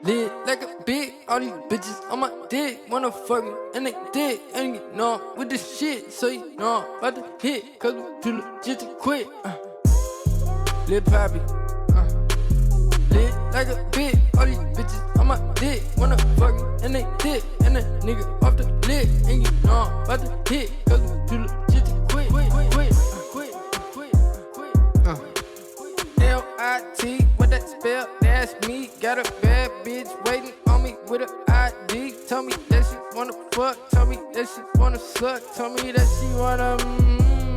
Lit like a big, all these bitches on my dick wanna fuck me, and they dick, and you know I'm with this shit, so you know I'm about to hit, cause we too legit to quit. Lil Poppy, lit like a big, all these bitches on my dick wanna fuck me, and they dick, and that nigga off the lick, and you know I'm about to hit, cause we too legit to quit. L-I-T, what that spell? That's me. Got a bad bitch waiting on me with an ID. Told me that she wanna fuck. Told me that she wanna suck. Told me that she wanna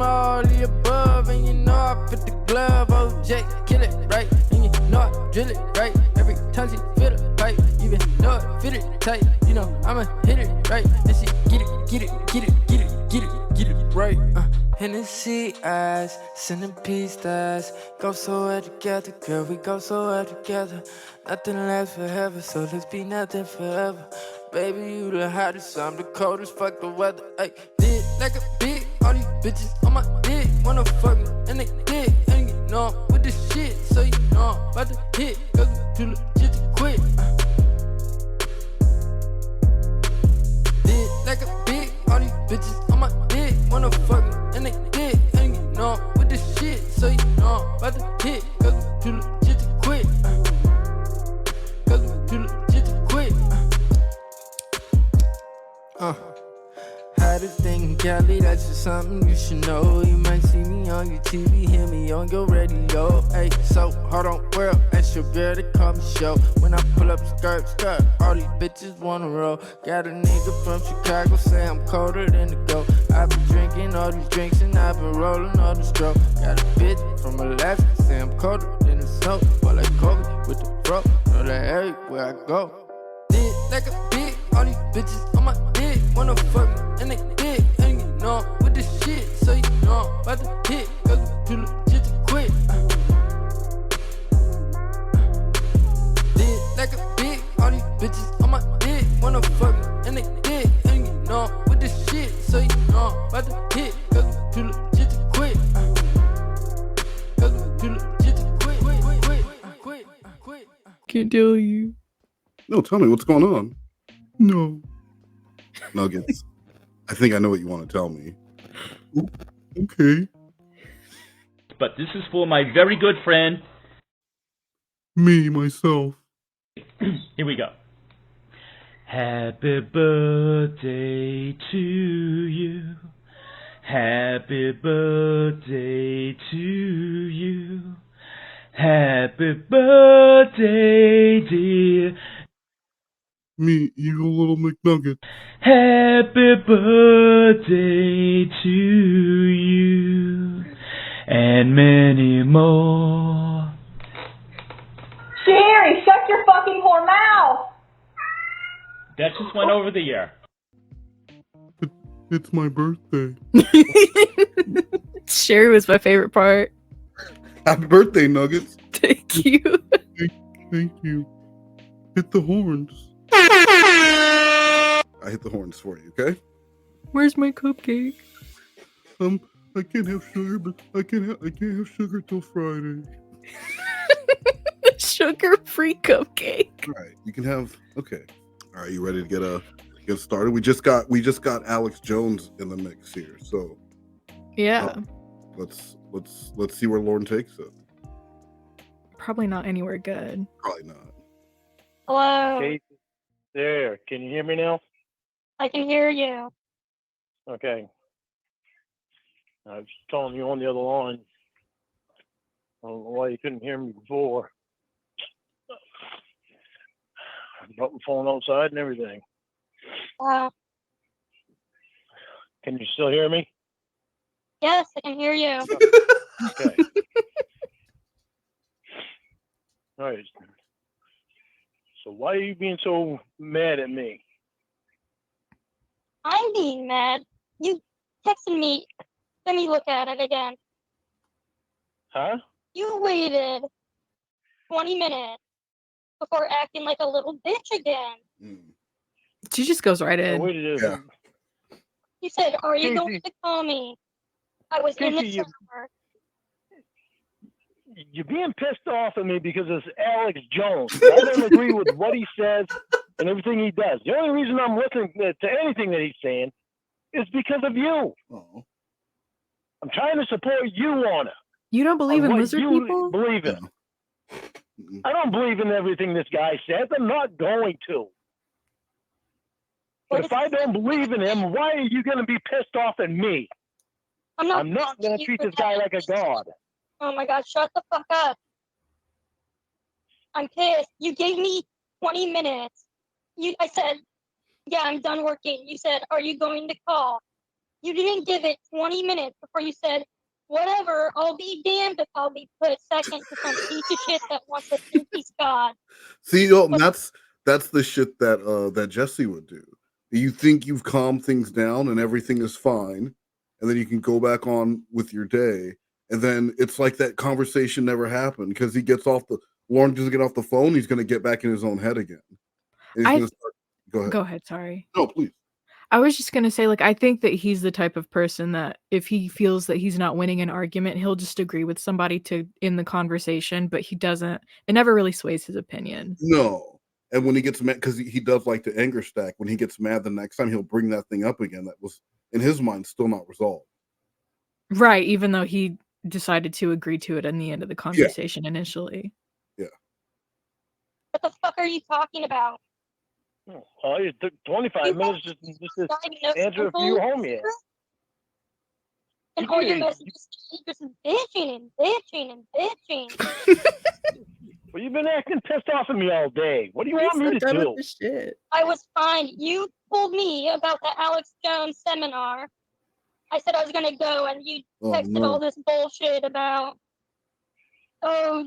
all the above. And you know I put the glove. OJ, kill it right. And you know I drill it right. Every time she feel the pipe, even though it fit it tight. You know I'ma hit it right. And she get it right. Hennessy eyes, centerpiece thighs. Go so well together, girl, we go so well together. Nothing lasts forever, so let's be nothing forever. Baby, you the hottest, I'm the coldest, fuck the weather. Ay, lit like a big, all these bitches on my dick wanna fuck me, and they dick, and you know I'm with this shit, so you know I'm about to hit, cause we too legit to quit. Lit like a big, all these bitches on my dick wanna fuck me, and they dick, and you know I'm with this shit, so you know I'm about to hit, cause we too legit to quit. Cause we too legit to quit. Hottest thing in Cali, that's just something you should know. You might see me on your TV, hear me on your radio. Ay, so hard on world, that's your girl, they call me show. When I pull up skirt, all these bitches wanna roll. Got a nigga from Chicago, say I'm colder than the go. I've been drinking all these drinks and I've been rolling all the stroke. Got a bitch from Alaska, say I'm colder than the snow. But like Kobe with the bro, know that everywhere I go. Lit like a big, all these bitches on my dick wanna fuck me, and they dick, and you know I'm with this shit, so you know I'm about to hit, cause we too legit to quit. Lit like a big, all these bitches on my dick wanna fuck me, and they dick, and you know I'm with this shit, so you know I'm about to hit, cause we too legit to quit. Cause we too legit to quit. Can't tell you. No, tell me what's going on. No. Nuggets. I think I know what you want to tell me. Okay. But this is for my very good friend. Me, myself. Here we go. Happy birthday to you. Happy birthday to you. Happy birthday, dear. Me, you little McNugget. Happy birthday to you. And many more. Sherry, shut your fucking whore mouth! That just went over the air. It's my birthday. Sherry was my favorite part. Happy birthday, Nuggets. Thank you. Thank you. Hit the horns. I hit the horns for you, okay? Where's my cupcake? I can't have sugar, but I can't have sugar till Friday. Sugar-free cupcake. All right, you can have. Okay. All right, you ready to get started? We just got Alex Jones in the mix here, so Yeah. let's see where Lorne takes it. Probably not anywhere good. Probably not. Hello, Kate, there. Can you hear me now? I can hear you. Okay. I was calling you on the other line. I don't know why you couldn't hear me before. I brought my phone outside and everything. Can you still hear me? Yes, I can hear you. Okay. All right. So why are you being so mad at me? I'm being mad. You texted me. Let me look at it again. Huh? You waited 20 minutes before acting like a little bitch again. She just goes right I in. waited. Yeah. You said, "Are you Casey. going to call me?" I was in the Casey, shower. you're being pissed off at me because it's Alex Jones. I don't agree with what he says and everything he does. The only reason I'm listening to anything that he's saying is because of you. Oh. I'm trying to support you on it. You don't believe on in what lizard you people? believe in. Mm-mm. I don't believe in everything this guy says. I'm not going to. But if I don't believe in him, why are you going to be pissed off at me? I'm not going to treat this guy like a god. Oh my god, shut the fuck up. I'm pissed. You gave me 20 minutes. I said, yeah, I'm done working. You said, are you going to call? You didn't give it 20 minutes before you said, whatever, I'll be damned if I'll be put second to some piece of shit that wants to think he's God. See, that's the shit that that Jesse would do. You think you've calmed things down and everything is fine, and then you can go back on with your day, and then it's like that conversation never happened because he gets off the Lorne doesn't get off the phone. He's going to get back in his own head again. And he's gonna start, go ahead. Go ahead. Sorry. No, please. I was just gonna say, like, I think that he's the type of person that if he feels that he's not winning an argument, he'll just agree with somebody to in the conversation, but he doesn't. It never really sways his opinion. No. And when he gets mad, because he does like to anger stack, when he gets mad the next time, he'll bring that thing up again that was, in his mind, still not resolved. Right, even though he decided to agree to it in the end of the conversation initially. Yeah. What the fuck are you talking about? Oh, it took 25 minutes just to answer a few homies. And all your messages just bitching and bitching and bitching. Well, you've been acting pissed off at me all day. What do you want me to do? Shit. I was fine. You told me about the Alex Jones seminar. I said I was gonna go, and you texted all this bullshit about, oh,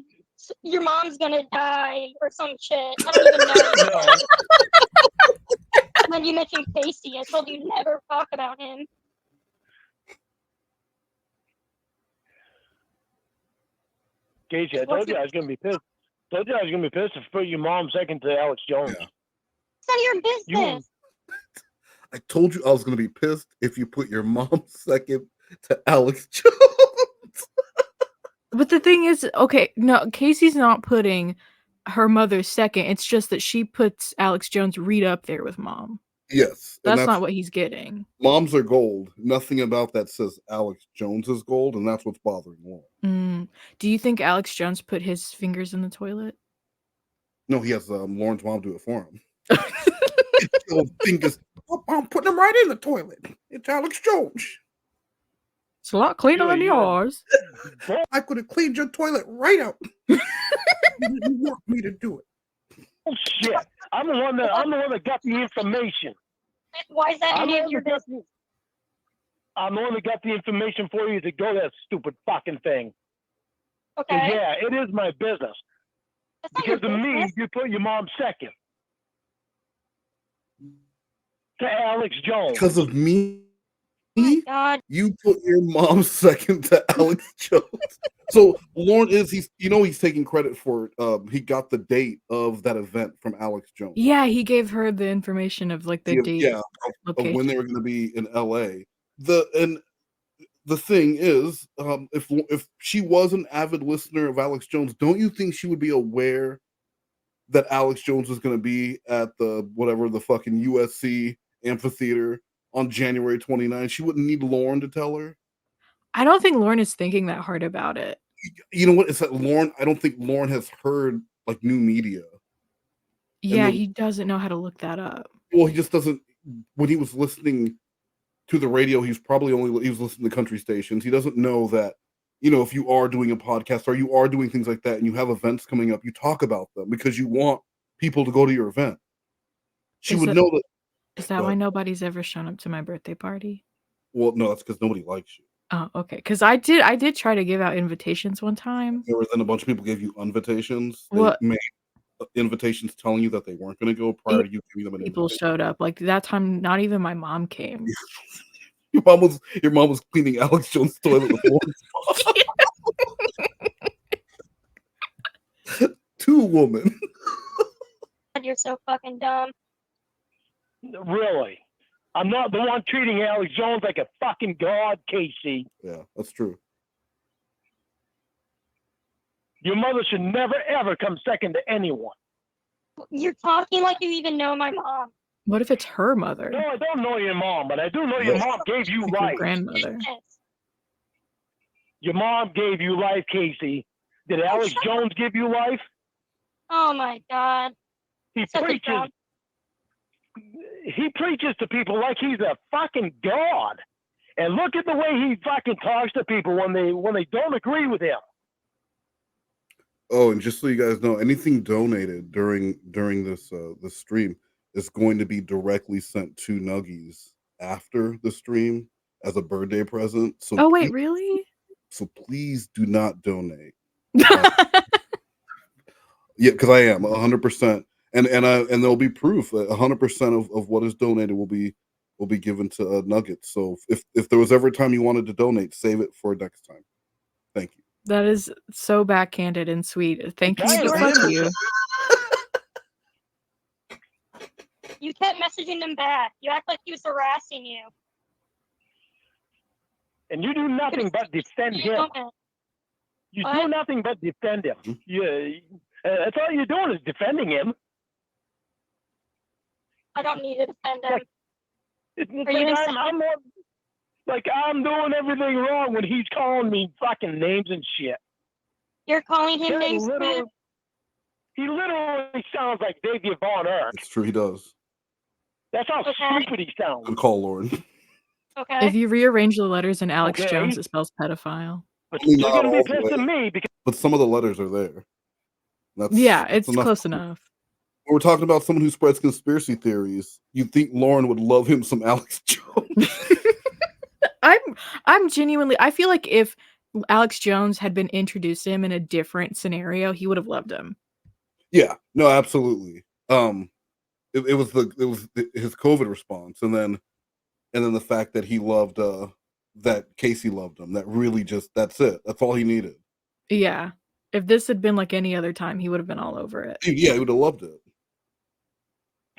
your mom's gonna die or some shit. I don't even know. And then you mentioned Casey. I told you never talk about him. Casey, I told you I was gonna be pissed. Told you I was gonna be pissed if you put your mom second to Alex Jones. Yeah. It's none of your business. I told you I was going to be pissed if you put your mom second to Alex Jones. But the thing is, okay, no, Casey's not putting her mother second. It's just that she puts Alex Jones right up there with mom. Yes. That's not what he's getting. Moms are gold. Nothing about that says Alex Jones is gold, and that's what's bothering Lorne. Do you think Alex Jones put his fingers in the toilet? No, he has Lorne's mom do it for him. Fingers, I'm putting them right in the toilet. It's Alex Jones. It's a lot cleaner than yours. I could have cleaned your toilet right out. You didn't want me to do it. Oh shit! I'm the one that got the information. Why is that any of your business? I'm the one that got the information for you to go to that stupid fucking thing. Okay. Yeah, it is my business. Because of me, you put your mom second to Alex Jones. Because of me, God. you put your mom second to Alex Jones. So Lorne he's taking credit for he got the date of that event from Alex Jones. Yeah, he gave her the information of like the date. Yeah, of when they were going to be in LA. The thing is, if she was an avid listener of Alex Jones, don't you think she would be aware that Alex Jones was going to be at the fucking USC amphitheater on January 29th? She wouldn't need Lorne to tell her. I don't think Lorne is thinking that hard about it. You know what? It's that Lorne. I don't think Lorne has heard like new media. Yeah, he doesn't know how to look that up. Well, he just doesn't. When he was listening to the radio, he was listening to country stations. He doesn't know that, if you are doing a podcast or you are doing things like that and you have events coming up, you talk about them because you want people to go to your event. She would know that. Is that why nobody's ever shown up to my birthday party? Well, no, that's because nobody likes you. Oh, okay. Because I did try to give out invitations one time. Then a bunch of people gave you invitations. What? They made invitations telling you that they weren't going to go prior to you giving them an People invitation. showed up. Like that time, not even my mom came. Your mom was cleaning Alex Jones' toilet with Lorne's. Two women. You're so fucking dumb. Really? I'm not the one treating Alex Jones like a fucking god, Casey. Yeah, that's true. Your mother should never, ever come second to anyone. You're talking like you even know my mom. What if it's her mother? No, I don't know your mom, but I do know your mom gave you Like your life. grandmother. Your mom gave you life, Casey. Did Alex Jones give you life? Oh my God. He Such a preaches. dumb- He preaches to people like he's a fucking god. And look at the way he fucking talks to people when they don't agree with him. Oh, and just so you guys know, anything donated during this this stream is going to be directly sent to Nuggies after the stream as a birthday present. So Oh wait, really? So please do not donate. Yeah, because I am 100%, and there'll be proof that 100% of what is donated will be given to Nuggets. So if there was ever a time you wanted to donate, save it for next time. Thank you. That is so backhanded and sweet. Thank you. You're Fuck right. you. You kept messaging him back. You act like he was harassing you. And you do nothing but defend him. You do nothing but defend him. That's all you're doing is defending him. I don't need to defend him. It's like I'm doing everything wrong when he's calling me fucking names and shit. You're calling him names too? He literally sounds like David Von Erck. It's true, he does. That's how stupid he sounds. Good call, Lorne. Okay. If you rearrange the letters in Alex Jones, it spells pedophile. But I mean, you're not going to all be the pissed way. at me because But some of the letters are there. Yeah, it's enough. close enough. We're talking about someone who spreads conspiracy theories. You'd think Lorne would love him some Alex Jones. I'm genuinely, I feel like if Alex Jones had been introduced to him in a different scenario, he would have loved him. Yeah, no, absolutely. It was his COVID response, and then the fact that he loved that Casey loved him. That really that's it. That's all he needed. Yeah. If this had been like any other time, he would have been all over it. Yeah, he would have loved it.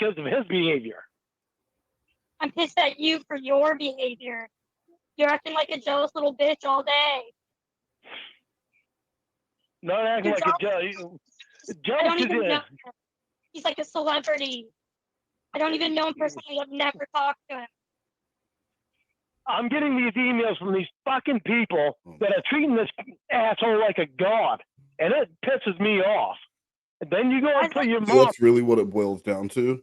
because of his behavior. I'm pissed at you for your behavior. You're acting like a jealous little bitch all day. Not acting like a jealous. I don't even know Jealous him. He's like a celebrity. I don't even know him personally. I've never talked to him. I'm getting these emails from these fucking people that are treating this asshole like a god, and it pisses me off. And then you go and put your mom. That's really what it boils down to.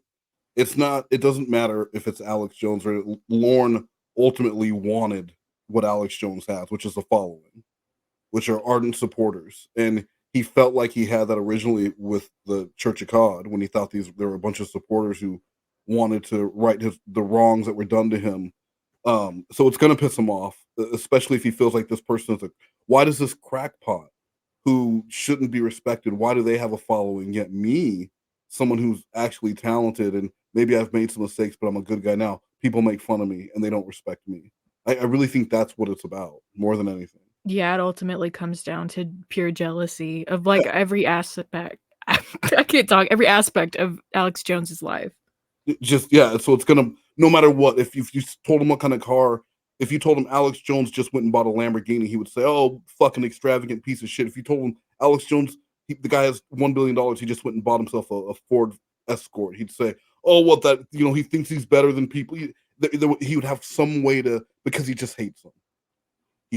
It's not. It doesn't matter if it's Alex Jones or Lorne. Ultimately, wanted what Alex Jones has, which is a following, which are ardent supporters, and he felt like he had that originally with the Church of God when he thought there were a bunch of supporters who wanted to right the wrongs that were done to him. So it's going to piss him off, especially if he feels like this person is why does this crackpot who shouldn't be respected, why do they have a following, yet me, someone who's actually talented and maybe I've made some mistakes, but I'm a good guy now, people make fun of me and they don't respect me. I really think that's what it's about more than anything. Yeah, it ultimately comes down to pure jealousy of like every aspect. I can't talk. Every aspect of Alex Jones's life. Just so it's gonna, no matter what, if you told him what kind of car, if you told him Alex Jones just went and bought a Lamborghini, he would say, "Oh, fucking extravagant piece of shit." If you told him Alex Jones, the guy has $1 billion, he just went and bought himself a Ford Escort, he'd say, "Oh, what that? He thinks he's better than people." He would have some way to, because he just hates them.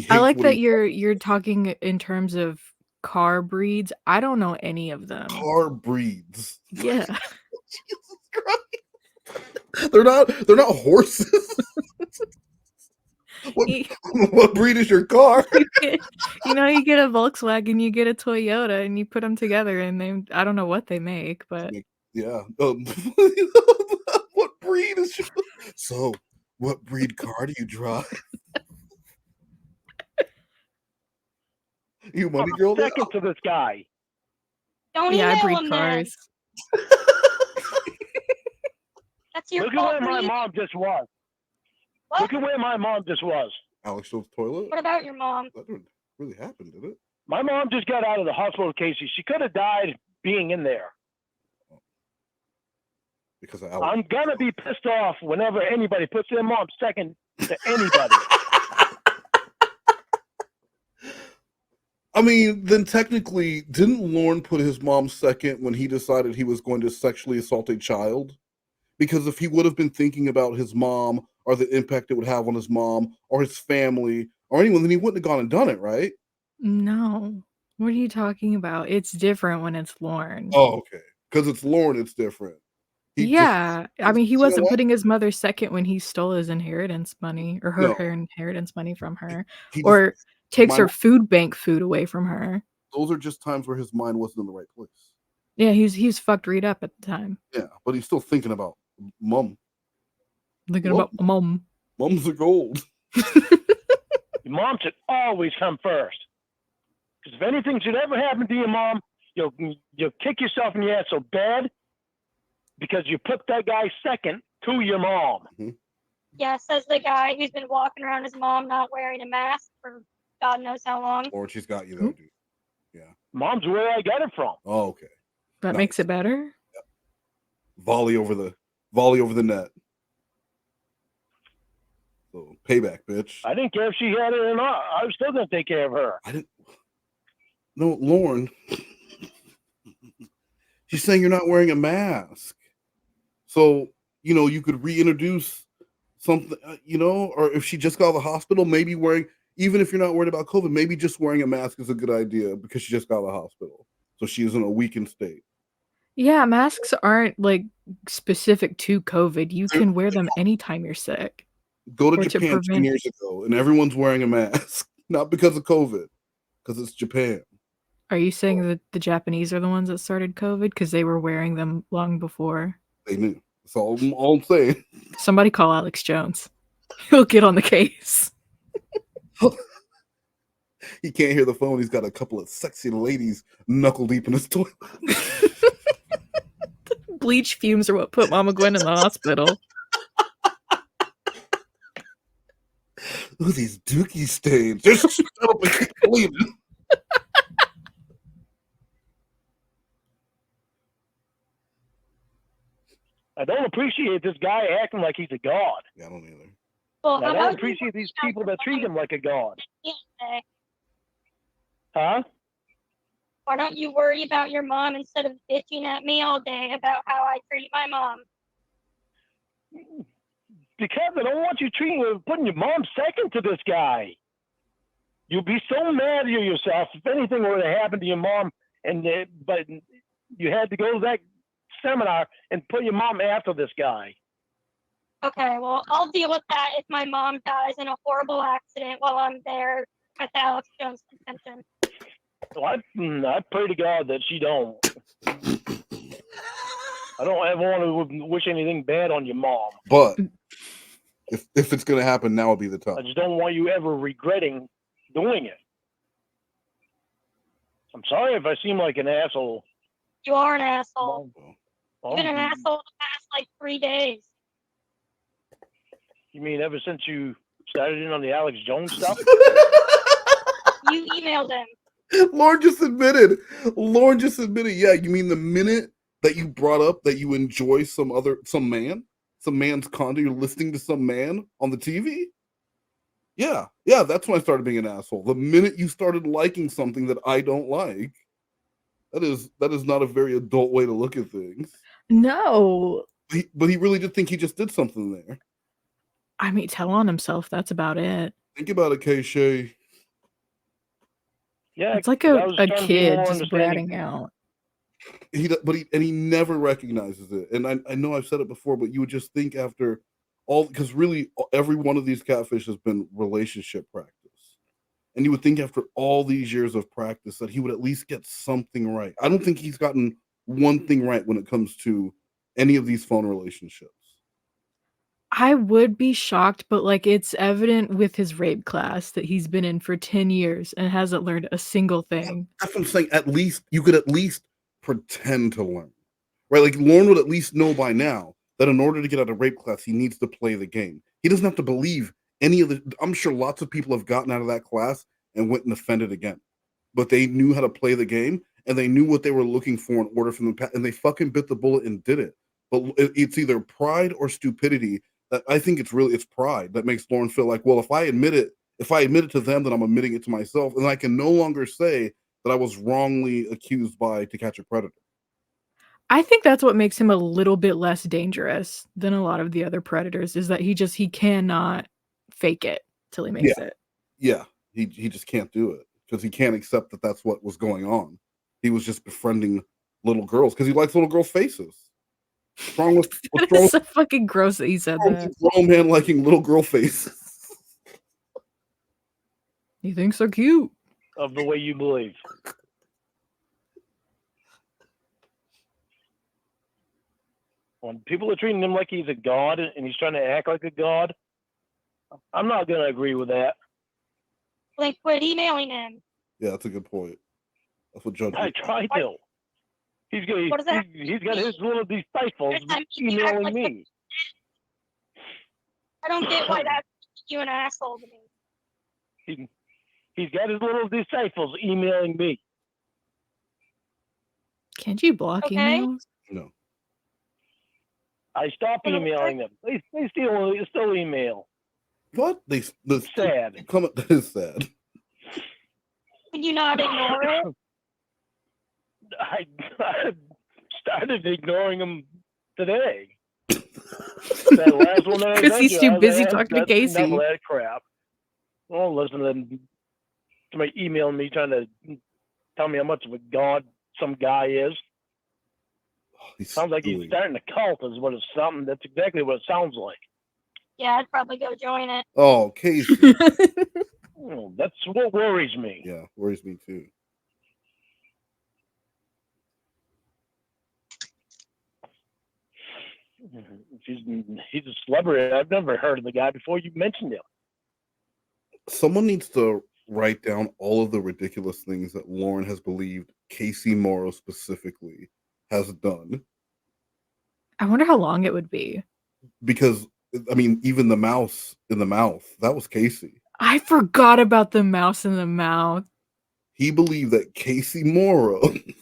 I like that you're talking in terms of car breeds. I don't know any of them. Car breeds. Yeah. Jesus Christ. They're not horses. What breed is your car? You get a Volkswagen, you get a Toyota, and you put them together, and I don't know what they make, but yeah. What breed is your? So, what breed car do you drive? You money girl? Second to this guy. Don't I email breed him cars. then. That's your Look at fault. where my mom just was. What? Look at where my mom just was. Alex Jones' toilet? What about your mom? That didn't really happen, did it? My mom just got out of the hospital, Casey. She could have died being in there. Because of Alex. I'm gonna be pissed off whenever anybody puts their mom second to anybody. I mean, then technically, didn't Lorne put his mom second when he decided he was going to sexually assault a child? Because if he would have been thinking about his mom or the impact it would have on his mom or his family or anyone, then he wouldn't have gone and done it, right? No. What are you talking about? It's different when it's Lorne. Oh, okay. Because it's Lorne, it's different. Yeah. I mean, he you know wasn't what? putting his mother second when he stole his inheritance money or her No. inheritance money from her, He just, or takes mind- her food bank food away from her. those are just times where his mind wasn't in the right place. Yeah, he's fucked right up at the time. Yeah, but he's still thinking about mom. Thinking about mom. Mums are gold. Your mom should always come first. Because if anything should ever happen to your mom, you'll kick yourself in the ass so bad because you put that guy second to your mom. Mm-hmm. Yeah, says the guy who's been walking around his mom not wearing a mask for God knows how long. Or she's got you there, dude. Yeah. Mom's where I got it from. Oh, okay. That makes it better. Yep. Volley over the net. So payback, bitch. I didn't care if she had it or not. I was still gonna take care of her. No, Lorne. She's saying you're not wearing a mask. So, you could reintroduce something, or if she just got out of the hospital, maybe even if you're not worried about COVID, maybe just wearing a mask is a good idea because she just got out of the hospital. So she is in a weakened state. Yeah, masks aren't like specific to COVID. You can wear them anytime you're sick. Go to Japan 10 years ago and everyone's wearing a mask. Not because of COVID, because it's Japan. Are you saying that the Japanese are the ones that started COVID because they were wearing them long before? They knew. That's all I'm saying. Somebody call Alex Jones. He'll get on the case. He can't hear the phone. He's got a couple of sexy ladies knuckle deep in his toilet. Bleach fumes are what put Mama Gwen in the hospital. Ooh, these dookie stains. Just shut up and keep bleeding. I don't appreciate this guy acting like he's a god. Yeah, I don't either. Well, I don't appreciate these people that treat him like a god. Yeah. Huh? Why don't you worry about your mom instead of bitching at me all day about how I treat my mom? Because I don't want you putting your mom second to this guy. You'll be so mad at yourself if anything were to happen to your mom, but you had to go to that seminar and put your mom after this guy. Okay, well, I'll deal with that if my mom dies in a horrible accident while I'm there at the Alex Jones convention. Well, I pray to God that she don't. I don't ever want to wish anything bad on your mom. But if it's going to happen, now would be the time. I just don't want you ever regretting doing it. I'm sorry if I seem like an asshole. You are an asshole. Well, You've been an asshole the past like 3 days. You mean ever since you started in on the Alex Jones stuff? You emailed him. Lorne just admitted. Yeah, you mean the minute that you brought up that you enjoy some man's content, you're listening to some man on the TV? Yeah, that's when I started being an asshole. The minute you started liking something that I don't like. That is not a very adult way to look at things. No. But he really did think he just did something there. I mean, tell on himself. That's about it. Think about it, K-Shay. Yeah, it's like a kid just bratting out. He never recognizes it. And I know I've said it before, but you would just think after because really every one of these catfish has been relationship practice. And you would think after all these years of practice that he would at least get something right. I don't think he's gotten one thing right when it comes to any of these phone relationships. I would be shocked, but it's evident with his rape class that he's been in for 10 years and hasn't learned a single thing. That's what I'm saying. At least you could at least pretend to learn, right? Like Lorne would at least know by now that in order to get out of rape class, he needs to play the game. He doesn't have to believe any of the. I'm sure lots of people have gotten out of that class and went and offended again, but they knew how to play the game and they knew what they were looking for in order for them, and they fucking bit the bullet and did it. But it's either pride or stupidity. I think it's pride that makes Lorne feel like, well, if I admit it, If I admit it to them, then I'm admitting it to myself, and I can no longer say that I was wrongly accused by To Catch a Predator. I think that's what makes him a little bit less dangerous than a lot of the other predators, is that he cannot fake it till he makes it. Yeah, he just can't do it because he can't accept that that's what was going on. He was just befriending little girls because he likes little girl faces. What's wrong with It's so fucking gross that he said that. Grown man liking little girl faces. He thinks they're cute. Of the way you believe. When people are treating him like he's a god and he's trying to act like a god, I'm not going to agree with that. Like, quit emailing him. Yeah, that's a good point. That's what Judge. I tried to. He's got his little disciples emailing me. I don't get why that's you an asshole to me. He's got his little disciples emailing me. Can't you block emails? No. I stopped emailing them. They still email. What? Sad. That is sad. Can you not ignore it? I started ignoring them today. That last one because he's too busy talking to Casey. That crap. Oh, listen to them. Somebody emailing me trying to tell me how much of a god some guy is. Sounds like he's starting a cult is what it's something. That's exactly what it sounds like. Yeah, I'd probably go join it. Oh, Casey. That's what worries me. Yeah, worries me too. He's a celebrity. I've never heard of the guy before you mentioned him. Someone needs to write down all of the ridiculous things that Lorne has believed Casey Morrow specifically has done. I wonder how long it would be. Because, I mean, even the mouse in the mouth, that was Casey. I forgot about the mouse in the mouth. He believed that Casey Morrow had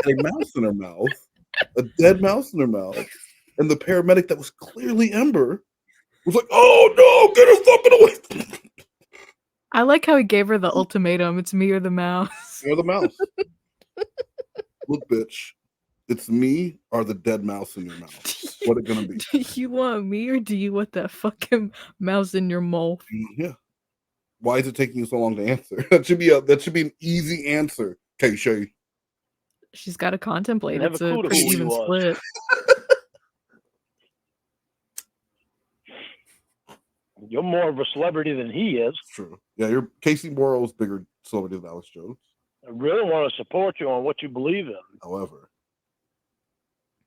a mouse in her mouth, a dead mouse in her mouth, and the paramedic that was clearly Ember was like, "Oh no, get her fucking away!" I like how he gave her the ultimatum: it's me or the mouse. You're the mouse. Look, bitch, it's me or the dead mouse in your mouth. What it gonna be? Do you want me or do you want that fucking mouse in your mouth? Yeah. Why is it taking you so long to answer? That should be an easy answer, Casey. She's got to contemplate. It's a pretty even split. You're more of a celebrity than he is. True. Yeah, Casey Morrow's bigger celebrity than Alex Jones. I really want to support you on what you believe in. However,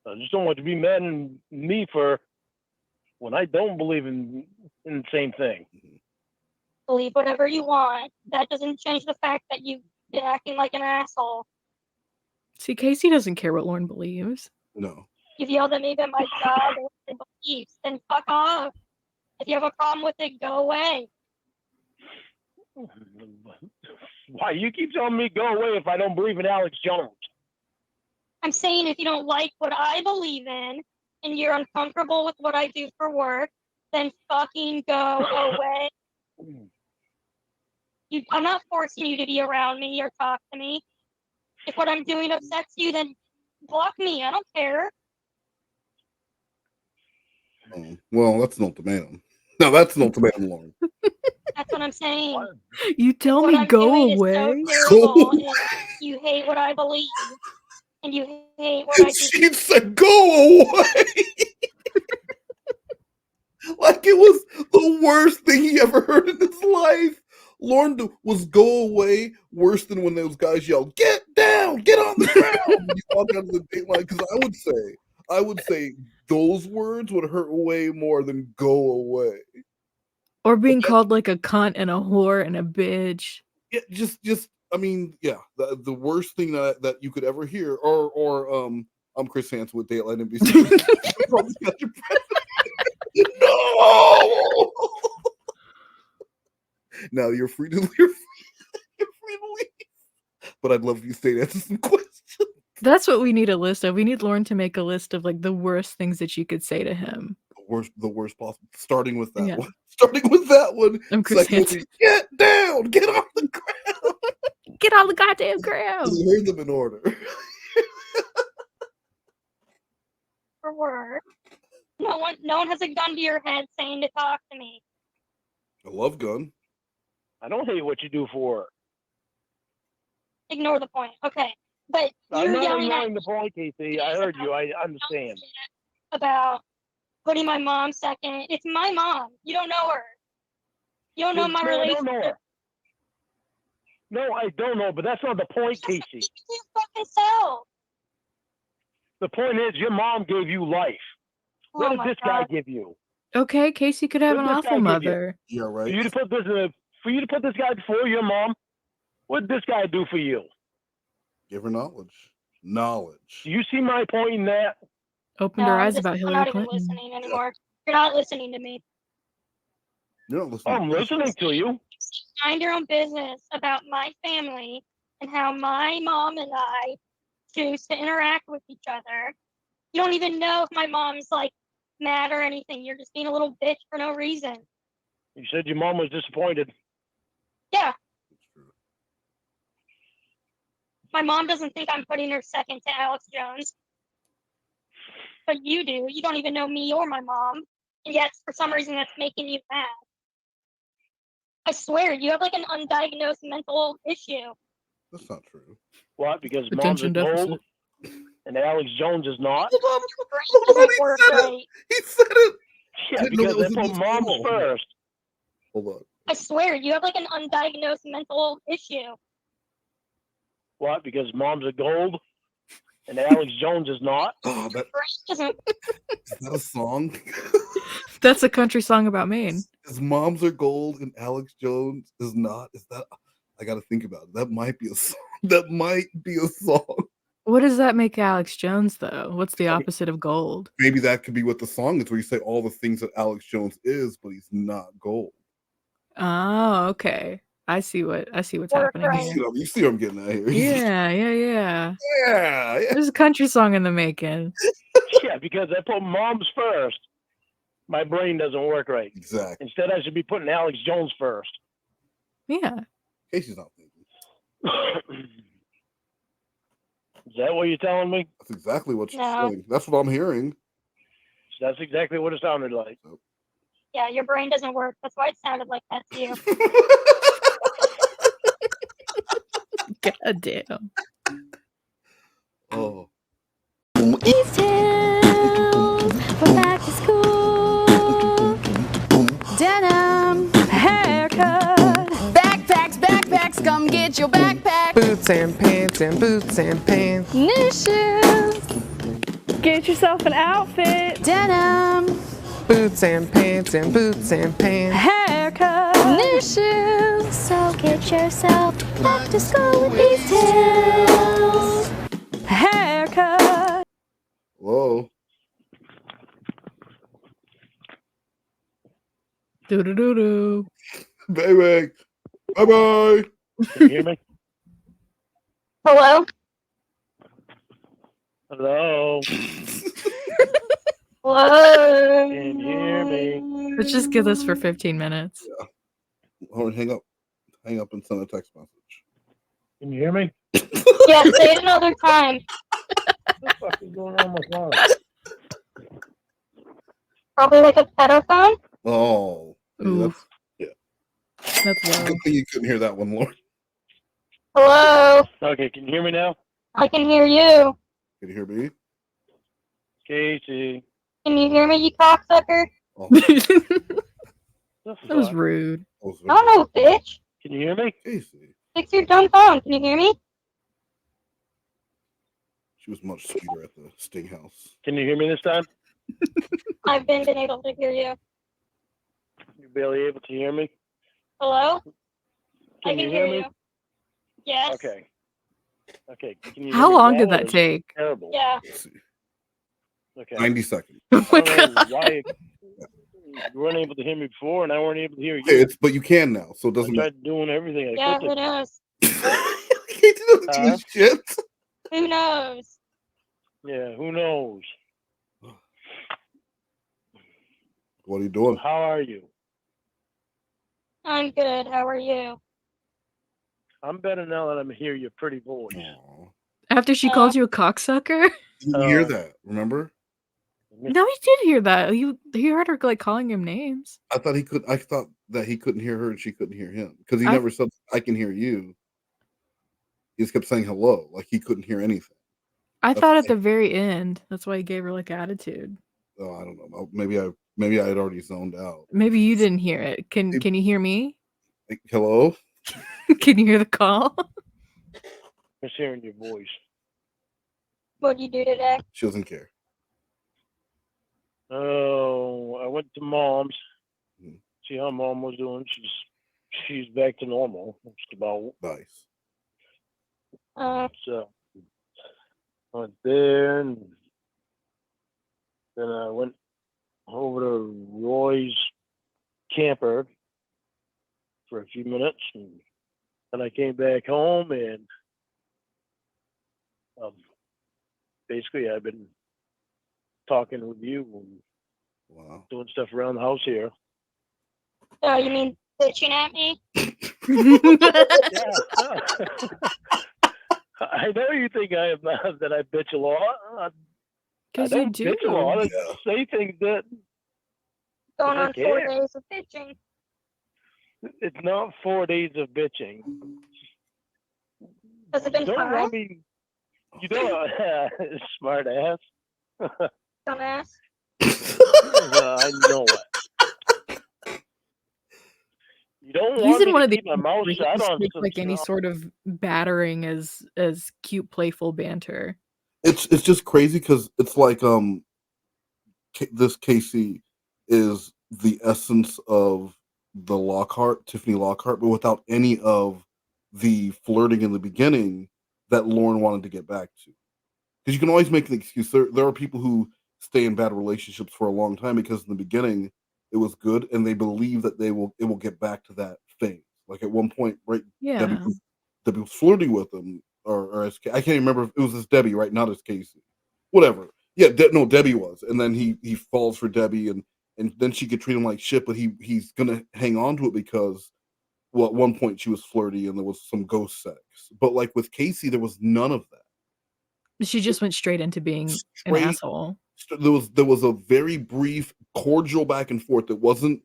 I just don't want you to be mad at me for when I don't believe in the same thing. Believe whatever you want. That doesn't change the fact that you've been acting like an asshole. See, Casey doesn't care what Lorne believes. No. You've yelled at me about my job and beliefs, then fuck off. If you have a problem with it, go away. Why you keep telling me go away if I don't believe in Alex Jones? I'm saying if you don't like what I believe in and you're uncomfortable with what I do for work, then fucking go away. I'm not forcing you to be around me or talk to me. If what I'm doing upsets you, then block me. I don't care. Oh, well, that's an ultimatum. No, that's an ultimatum, Lorne. That's what I'm saying. You tell me go away. So you hate what I believe. And you hate what I do. She said go away. Like it was the worst thing he ever heard in his life. Lorne was go away worse than when those guys yelled, "Get down, get on the ground." You walk out of the dateline, because I would say those words would hurt way more than go away. Or being called like a cunt and a whore and a bitch. Yeah, just I mean, yeah, the worst thing that you could ever hear. Or I'm Chris Hansen with Dateline NBC. No. Now you're free to leave. But I'd love if you stay to answer some questions. That's what we need a list of. We need Lorne to make a list of like the worst things that you could say to him. The the worst possible. Starting with that Yeah. one. Starting with that one. I'm Chris Second would be, get down, get off the ground. Get on the goddamn ground. You heard them in order. For work. No one has a gun to your head saying to talk to me. I love gun. I don't hate what you do for her. Ignore the point. Okay. But I'm you're not yelling at ignoring the point, Casey. I heard you. I understand. about putting my mom second. It's my mom. You don't know her. You don't know my No, I don't know relationship. her. No, I don't know, but that's not the point, Casey. You fucking self. The point is, your mom gave you life. What Oh did my this guy God. give you? Okay, Casey could have What an did this awful guy give you? mother. Yeah, right. For you to put this guy before your mom, what did this guy do for you? Give her knowledge. Knowledge. Do you see my point in that? Opened her eyes I'm about Hillary not even Clinton. listening anymore. You're not listening to me. You're not listening. I'm listening to you. Mind your own business about my family and how my mom and I choose to interact with each other. You don't even know if my mom's like mad or anything. You're just being a little bitch for no reason. You said your mom was disappointed. Yeah. My mom doesn't think I'm putting her second to Alex Jones. But you do. You don't even know me or my mom. And yet, for some reason, that's making you mad. I swear, you have like an undiagnosed mental issue. That's not true. What? Because mom's a Attention gold deficit. and Alex Jones is not? Hold on. Your brain Hold on, doesn't he work said it. right. He said it. Yeah, didn't know because that they was in put this moms call. first. Hold on. I swear, you have like an undiagnosed mental issue. What? Because mom's a gold and Alex Jones is not? Oh, that Your brain doesn't. is that a song? That's a country song about Maine. His moms are gold and Alex Jones is not. Is that? I got to think about it. That might be a song. That might be a song. What does that make Alex Jones, though? What's the opposite of gold? Maybe that could be what the song is, where you say all the things that Alex Jones is, but he's not gold. Oh, okay. I see what's Work happening right. here. You see what I'm getting at here. Yeah. yeah. There's a country song in the making. Yeah, because I put moms first. My brain doesn't work right. Exactly. Instead, I should be putting Alex Jones first. Yeah. Casey's not thinking. Is that what you're telling me? That's exactly what she's No. saying. That's what I'm hearing. That's exactly what it sounded like. Yeah, your brain doesn't work. That's why it sounded like that to you. God damn. Oh. These tales, we're back to school. Denim, haircut, backpacks, come get your backpack. Boots and pants. New shoes, Get yourself an outfit. denim, Boots and pants. Haircut. new shoes. So get yourself back to school with these tales. Haircut. Whoa. Do-do-do-do. Baby. Bye-bye. Can you hear me? Hello? Hello? Hello? Can you hear me? Let's just get this for 15 minutes. Hold on, hang up and send a text message. Can you hear me? Yeah, say it another time. What the fuck is going on with my phone? Probably like a pedophone. Oh. Yeah, Oof. that's That's low. good thing you couldn't hear that one, Lorne. Hello? Okay, can you hear me now? I can hear you. Can you hear me? Casey. Can you hear me, you cocksucker? Oh, The That was fuck? rude. that was I don't know, bitch. Can you hear me? Casey. Fix your dumb phone. Can you hear me? She was much sweeter at the Sting House. Can you hear me this time? I've been able to hear you. You're barely able to hear me? Hello? I Can can you hear hear me? you. Yes. Okay. Okay. Can you hear How me long well did or that is it take? Terrible. Yeah. Let's see. Okay. 90 seconds. Oh my I don't know God. why you weren't able to hear me before, and I weren't able to hear you. But you can now, so it I doesn't matter. tried doing everything I Yeah, could who to. knows? Casey doesn't do Huh? shit. Who knows? Yeah, who knows? What are you doing? How are you? I'm good. How are you? I'm better now that I'm hear your pretty voice. Aw. After she called you a cocksucker? You didn't hear that, remember? No, he did hear that. He heard her like calling him names. I thought that he couldn't hear her and she couldn't hear him because he I- never said I can hear you. He just kept saying hello, like he couldn't hear anything. I thought at the very end. That's why he gave her like attitude. Oh, I don't know. Maybe I had already zoned out. Maybe you didn't hear it. Can you hear me? Like, hello? Can you hear the call? Just hearing your voice. What'd you do today? She doesn't care. Oh, I went to Mom's. See how Mom was doing. She's back to normal. Just about. Nice. So went there, and then I went over to Roy's camper for a few minutes, and then I came back home, and basically I've been talking with you and doing stuff around the house here. Oh, you mean bitching at me? Yeah. I know you think that I bitch a lot. I don't you bitch a lot. I Yeah. say things that Going I on 4 care. days of bitching. It's not 4 days of bitching. Has it been You don't fun? want me. You don't. Smart ass. Dumbass. I know it. You don't He's want in me one to of these keep my mouth where he shut just on takes some like any stuff. sort of battering as cute, playful banter. It's just crazy because it's like this Casey is the essence of the Tiffany Lockhart, but without any of the flirting in the beginning that Lorne wanted to get back to. Because you can always make an excuse. There are people who stay in bad relationships for a long time because in the beginning it was good and they believe that it will get back to that phase. Like at one point, right? Debbie Yeah. was flirting with him, or as I can't remember if it was as Debbie, right? Not as Casey. Whatever. Yeah, no, Debbie was, and then he falls for Debbie, and then she could treat him like shit, but he's gonna hang on to it because, well, at one point she was flirty and there was some ghost sex, but like with Casey, there was none of that. She just went straight into being an Straight, asshole. there was a very brief, cordial back and forth. It wasn't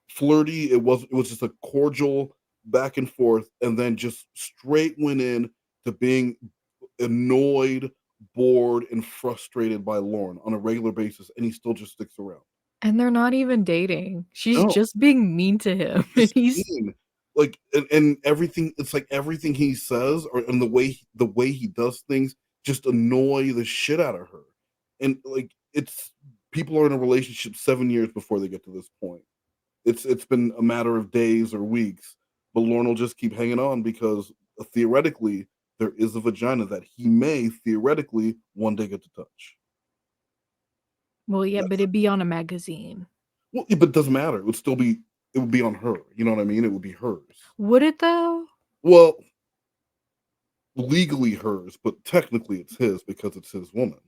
flirty. It was just a cordial back and forth, and then just straight went in to being annoyed, bored, and frustrated by Lorne on a regular basis, and he still just sticks around. And they're not even dating. She's No. just being mean to him. And he's like, and everything. It's like everything he says, and the way he does things, just annoy the shit out of her. And like, it's people are in a relationship 7 years before they get to this point. It's been a matter of days or weeks, but Lorne will just keep hanging on because theoretically there is a vagina that he may theoretically one day get to touch. well, yeah, but it'd be on a magazine. Well, but it doesn't matter. It would be on her. You know what I mean? It would be hers. Would it though? Well, legally hers, but technically it's his because it's his woman.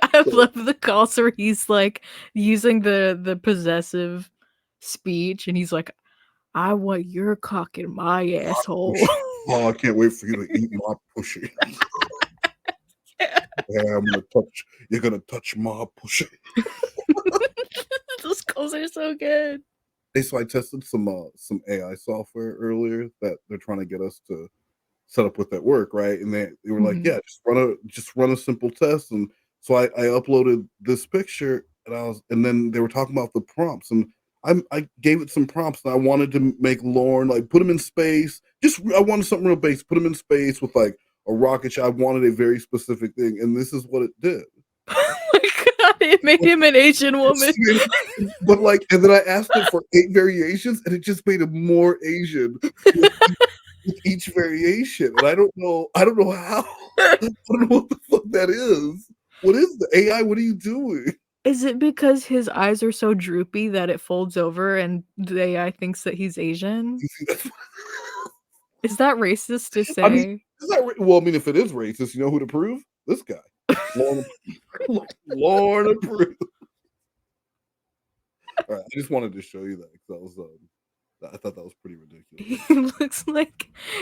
I love the calls where he's like using the possessive speech, and he's like, "I want your cock in my asshole." Oh, I can't wait for you to eat my pussy. Yeah, you're gonna touch my pussy. Those calls are so good. Hey, so I tested some AI software earlier that they're trying to get us to set up with at work, right? And they were like, yeah, just run a simple test. And so I uploaded this picture, and then they were talking about the prompts, and I gave it some prompts, and I wanted to make Lorne, like, put him in space. I wanted something real basic. Put him in space with like a rocket ship. I wanted a very specific thing, and this is what it did. Oh my god, it made him an Asian woman. But like, and then I asked it for 8 variations, and it just made him more Asian with each variation. And I don't know how. I don't know what the fuck that is. What is the AI? What are you doing? Is it because his eyes are so droopy that it folds over and the AI thinks that he's Asian? Is that racist to say? I mean, well, I mean, if it is racist, you know who to prove? This guy. Lorne approved. All right, I just wanted to show you that because that was I thought that was pretty ridiculous.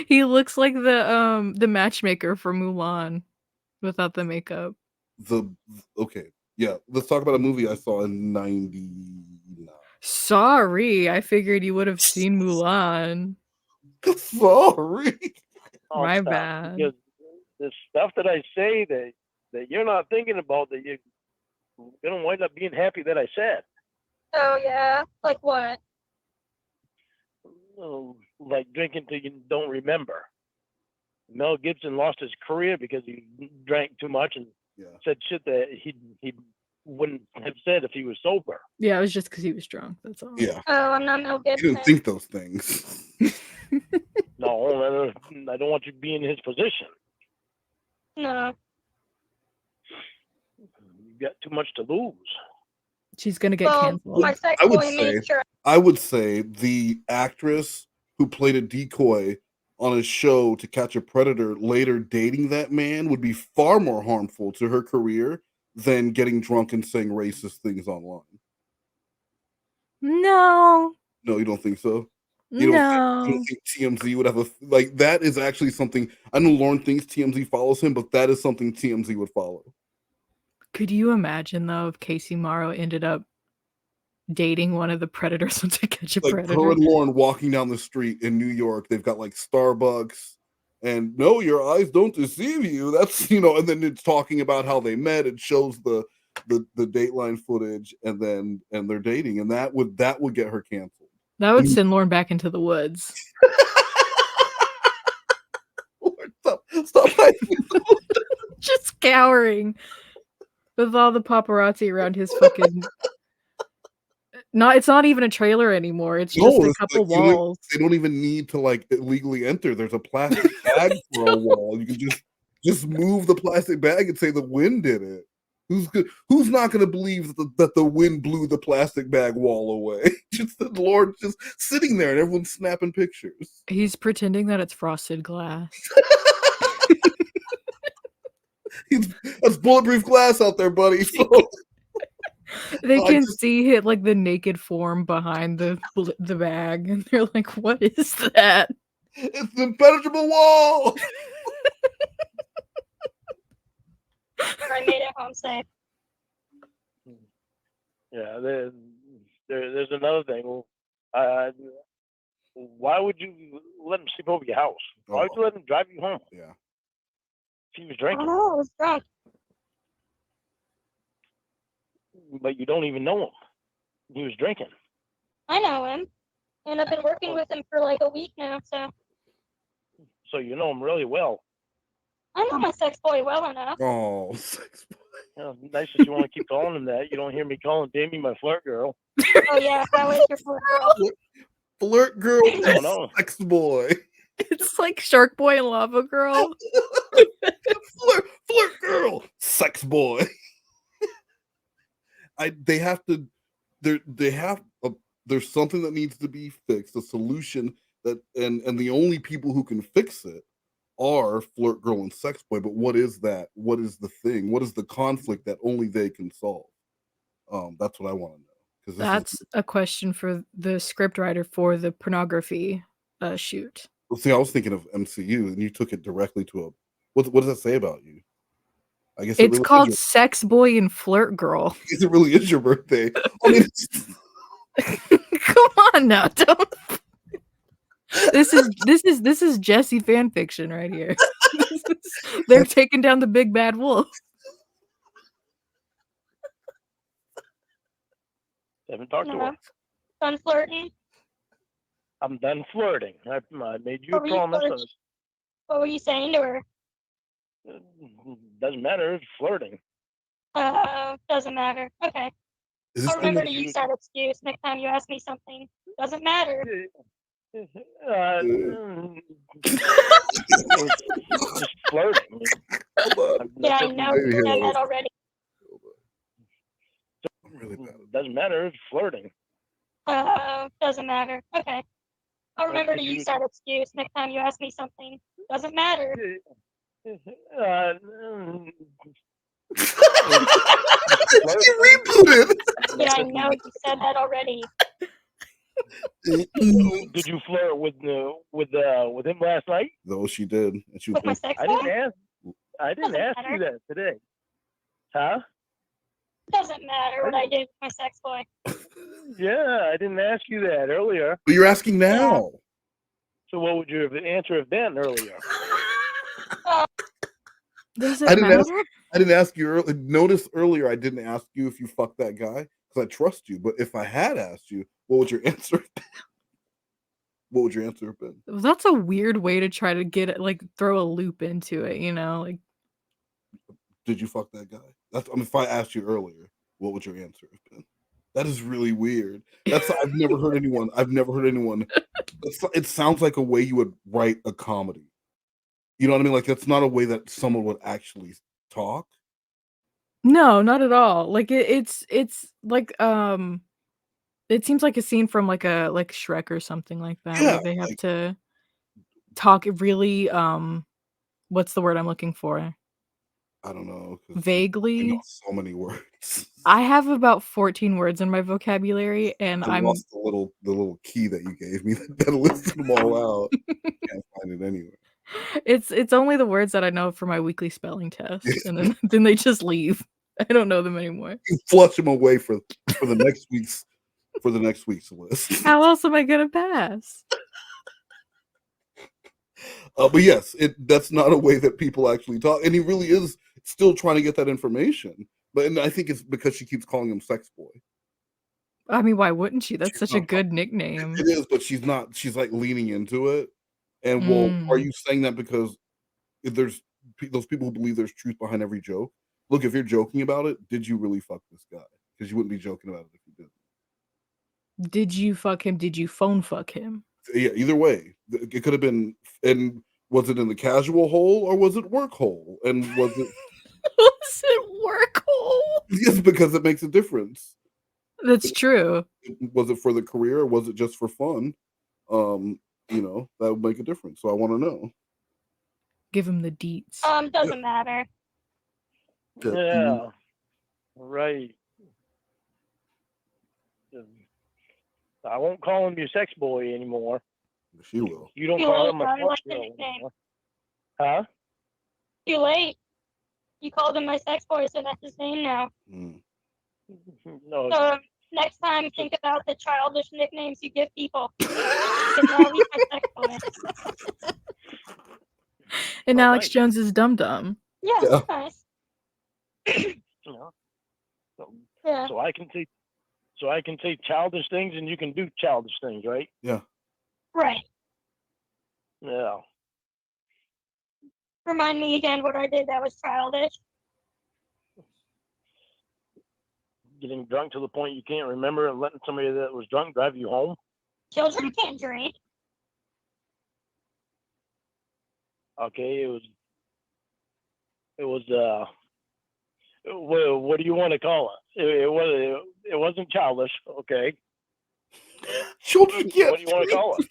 He looks like the matchmaker for Mulan without the makeup. Okay, yeah. Let's talk about a movie I saw in '99. Sorry, I figured you would have seen Mulan. Sorry. My bad. Because the stuff that I say that you're not thinking about, that you're gonna wind up being happy that I said. Oh yeah, like what? Oh, like drinking till you don't remember. Mel Gibson lost his career because he drank too much and said shit that he wouldn't have said if he was sober. Yeah, it was just because he was drunk. That's all. Yeah. Oh, I'm not Mel You Gibson. didn't think those things. No, I don't want you to be in his position. No. You've got too much to lose. She's gonna get canceled. My sex boy made sure. I would say the actress who played a decoy on a show to catch a predator later dating that man would be far more harmful to her career than getting drunk and saying racist things online. No. No, you don't think so? You don't think TMZ would have that is actually something. I know Lorne thinks TMZ follows him, but that is something TMZ would follow. Could you imagine though if Casey Morrow ended up dating one of the predators on To Catch a Predator? Her and Lorne walking down the street in New York, they've got like Starbucks, and no, your eyes don't deceive you. That's and then it's talking about how they met. It shows the Dateline footage, and they're dating, and that would get her canceled. That would send Lorne back into the woods. Stop just cowering with all the paparazzi around his fucking. It's not even a trailer anymore. It's just a couple walls. They don't even need to illegally enter. There's a plastic bag for a wall. You can just move the plastic bag and say the wind did it. Who's not going to believe that the wind blew the plastic bag wall away? Just the Lord just sitting there and everyone's snapping pictures. He's pretending that it's frosted glass. That's bulletproof glass out there, buddy. So. They can see it like the naked form behind the bag, and they're like, "What is that?" It's the impenetrable wall. I made it home safe. Yeah, there's another thing. Why would you let him sleep over your house? Why would you let him drive you home? Yeah. If he was drinking. Oh, I was drunk. But you don't even know him. He was drinking. I know him, and I've been working with him for like a week now, so. So you know him really well. I know my sex boy well enough. Oh, sex boy. Nice that you want to keep calling him that. You don't hear me calling Damie my flirt girl. Oh yeah, that was your flirt girl. Flirt girl, sex boy. It's like Shark Boy and Lava Girl. flirt girl, sex boy. There's something that needs to be fixed, a solution that, and the only people who can fix it are flirt girl and sex boy. But what is that? What is the thing? What is the conflict that only they can solve? That's what I want to know. That's a question for the script writer for the pornography shoot. Well, see, I was thinking of MCU, and you took it directly to what does that say about you? I guess it's really called Sex Boy and Flirt Girl. I guess it really is your birthday. I mean, come on now, don't. This is Jesse fan fiction right here. They're taking down the big bad wolf. Haven't talked to her. Done flirting. I'm done flirting. I made you a promise. What were you saying to her? Doesn't matter. It's flirting. Doesn't matter. Okay. I'll remember to use that excuse next time you ask me something. Doesn't matter. Just flirting. Yeah, I know. You know that already. Doesn't matter. It's flirting. Doesn't matter. Okay. I'll remember to use that excuse next time you ask me something. Doesn't matter. You rebooted. Yeah, I know you said that already. Did you flirt with him last night? No, she did. And she With my sex I boy? didn't ask you that today. Huh? Doesn't matter what I did with my sex boy. Yeah, I didn't ask you that earlier. But you're asking now. So what would your answer have been earlier? Does I it didn't matter? ask you earlier. Notice earlier I didn't ask you if you fucked that guy because I trust you. But if I had asked you, what would your answer have been? What would your answer have been? That's a weird way to try to get it, like throw a loop into it, you know? Like, did you fuck that guy? If I asked you earlier, what would your answer have been? That is really weird. I've never heard anyone. It sounds like a way you would write a comedy. You know what I mean? Like that's not a way that someone would actually talk. no, not at all. Like it's like it seems like a scene from like Shrek or something like that, Yeah, where they have to talk really what's the word I'm looking for? I don't know. Vaguely. I know so many words. I have about 14 words in my vocabulary, and I lost the little key that you gave me that listed them all out. Can't find it anywhere. It's only the words that I know for my weekly spelling test, and then they just leave. I don't know them anymore. You flush them away for the next week's list. How else am I gonna pass? But yes, that's not a way that people actually talk, and he really is still trying to get that information. And I think it's because she keeps calling him sex boy. I mean, why wouldn't she? That's such a good nickname. It is, but she's not. She's like leaning into it. And well, are you saying that because if there's those people who believe there's truth behind every joke? Look, if you're joking about it, did you really fuck this guy? Because you wouldn't be joking about it if you didn't. Did you fuck him? Did you phone fuck him? Yeah, either way, it could have been. And was it in the casual hole or was it work hole? And was it was it work hole? Yes, because it makes a difference. That's true. Was it for the career or was it just for fun? That would make a difference. So I want to know. Give him the deets. Doesn't matter. Yeah. Right. I won't call him your sex boy anymore. She will. You don't Too call late, him a I like sex the girl nickname. anymore. Huh? Too late. You called him my sex boy, so that's his name now. No. So next time, think about the childish nicknames you give people. Because now he's my sex boy. And Alex Jones is Dum Dum. Yeah, Yeah. that's nice. Yeah. So I can say childish things, and you can do childish things, right? Yeah. Right. Yeah. Remind me again what I did that was childish. Getting drunk to the point you can't remember and letting somebody that was drunk drive you home. Children can't drink. Okay, what do you want to call it? It wasn't childish. Okay. Children can't. What do you want to call it?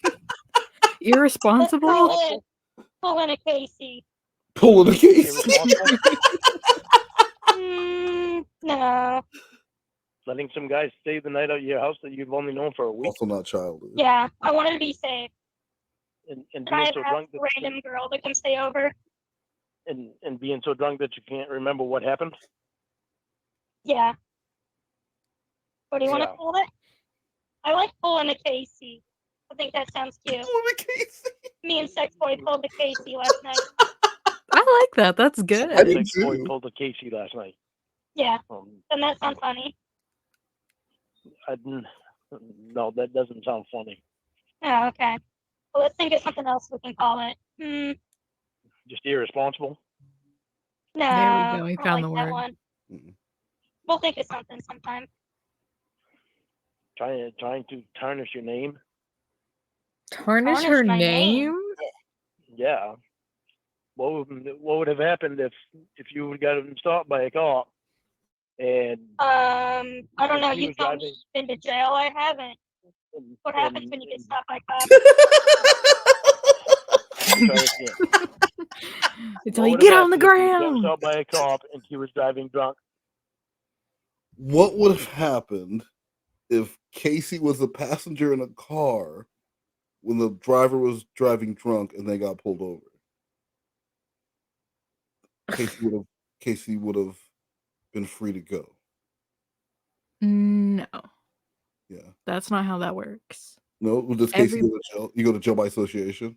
Irresponsible. Pulling a Casey. Pulling a Casey. No. Letting some guys stay the night at your house that you've only known for a week. Also not childish. Yeah, I wanted to be safe. And I being have so a drunk random girl that can stay over. and being so drunk that you can't remember what happened. Yeah. What do you want to Yeah. call it? I like pulling a Casey. I think that sounds cute. Pulling a Casey. Me and Sex Boy pulled the Casey last night. I like that. That's good. I did Sex boy too. pulled a Casey last night. Yeah. Doesn't that sound funny? No, that doesn't sound funny. Oh, okay. Well, let's think of something else we can call it. Just irresponsible. No. There we go. We I don't found the like that word. one. We'll think of something sometime. Trying to tarnish your name. Tarnish her my name? Yeah. What would have happened if you would have gotten stopped by a cop? And I don't know. He You was told me driving- you've been to jail. I haven't. What happens when you get stopped by cops? Try again. Until you get on the ground. Shot by a cop and he was driving drunk. What would have happened if Casey was a passenger in a car when the driver was driving drunk and they got pulled over? Casey would have been free to go. No. Yeah. That's not how that works. No, does Casey go to jail? You go to jail by association?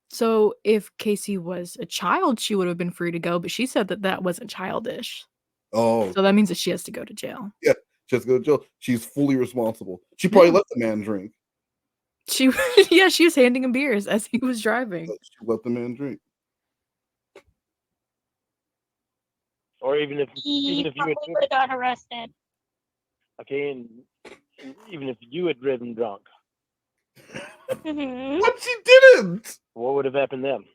So if Casey was a child, she would have been free to go, but she said that wasn't childish. Oh. So that means that she has to go to jail. Yeah, she has to go to jail. She's fully responsible. She probably let the man drink. She was handing him beers as he was driving. She let the man drink. Or even if He probably would have gotten arrested. Okay, and even if you had driven drunk. But she didn't. What would have happened then?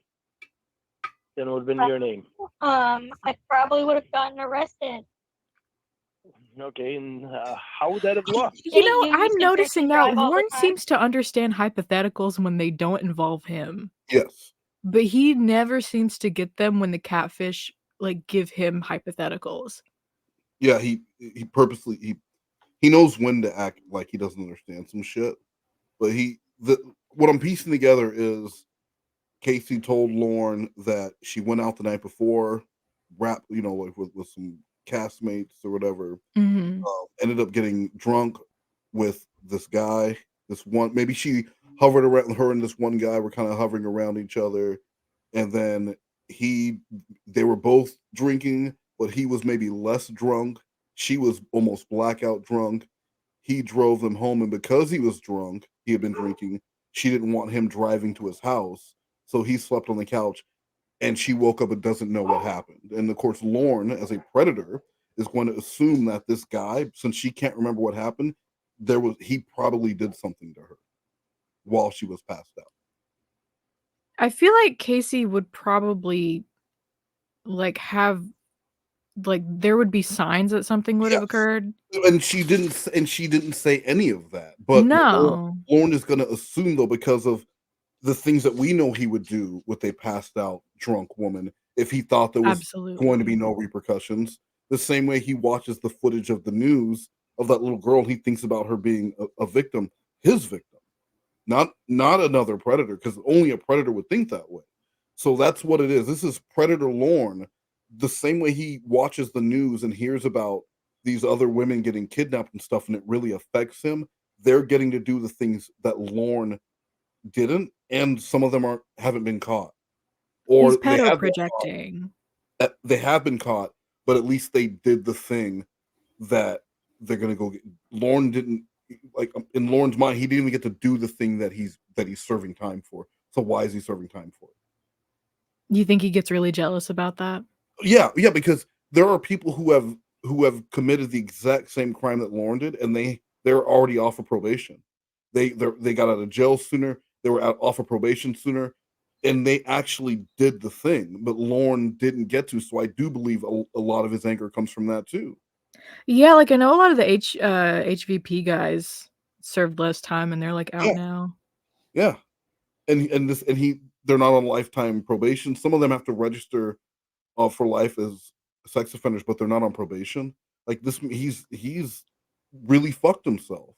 Then it would have been your name. I probably would have gotten arrested. Okay, and how would that have looked? You know, I'm noticing now Lorne seems to understand hypotheticals when they don't involve him. Yes. But he never seems to get them when the catfish like give him hypotheticals. Yeah, he purposely he knows when to act like he doesn't understand some shit. But what I'm piecing together is Casey told Lorne that she went out the night before, like with some castmates or whatever. Ended up getting drunk with this guy. Maybe she hovered around her and this one guy were kind of hovering around each other, and then they were both drinking, but he was maybe less drunk. She was almost blackout drunk. He drove them home, and because he was drunk, he had been drinking. She didn't want him driving to his house, so he slept on the couch, and she woke up and doesn't know what happened. And of course, Lorne, as a predator, is going to assume that this guy, since she can't remember what happened, he probably did something to her while she was passed out. I feel like Casey would probably there would be signs that something would have occurred. And she didn't say any of that. But no, Lorne is going to assume, though, because of the things that we know he would do with a passed out drunk woman if he thought there was going to be no repercussions. The same way he watches the footage of the news of that little girl, he thinks about her being a victim, his victim, not another predator, because only a predator would think that way. So that's what it is. This is Predator Lorne. The same way he watches the news and hears about these other women getting kidnapped and stuff, and it really affects him. They're getting to do the things that Lorne didn't, and some of them haven't been caught. Or he's pedo projecting. They have been caught, but at least they did the thing that they're gonna go get. Lorne didn't, like, in Lorne's mind, he didn't even get to do the thing that he's serving time for. So why is he serving time for it? You think he gets really jealous about that? Yeah, because there are people who have committed the exact same crime that Lorne did, and they're already off of probation. They got out of jail sooner. They were off of probation sooner, and they actually did the thing. But Lorne didn't get to. So I do believe a lot of his anger comes from that too. Yeah, like I know a lot of the HVP guys served less time, and they're like out now. Yeah, and they're not on lifetime probation. Some of them have to register for life as sex offenders, but they're not on probation. Like this, he's really fucked himself.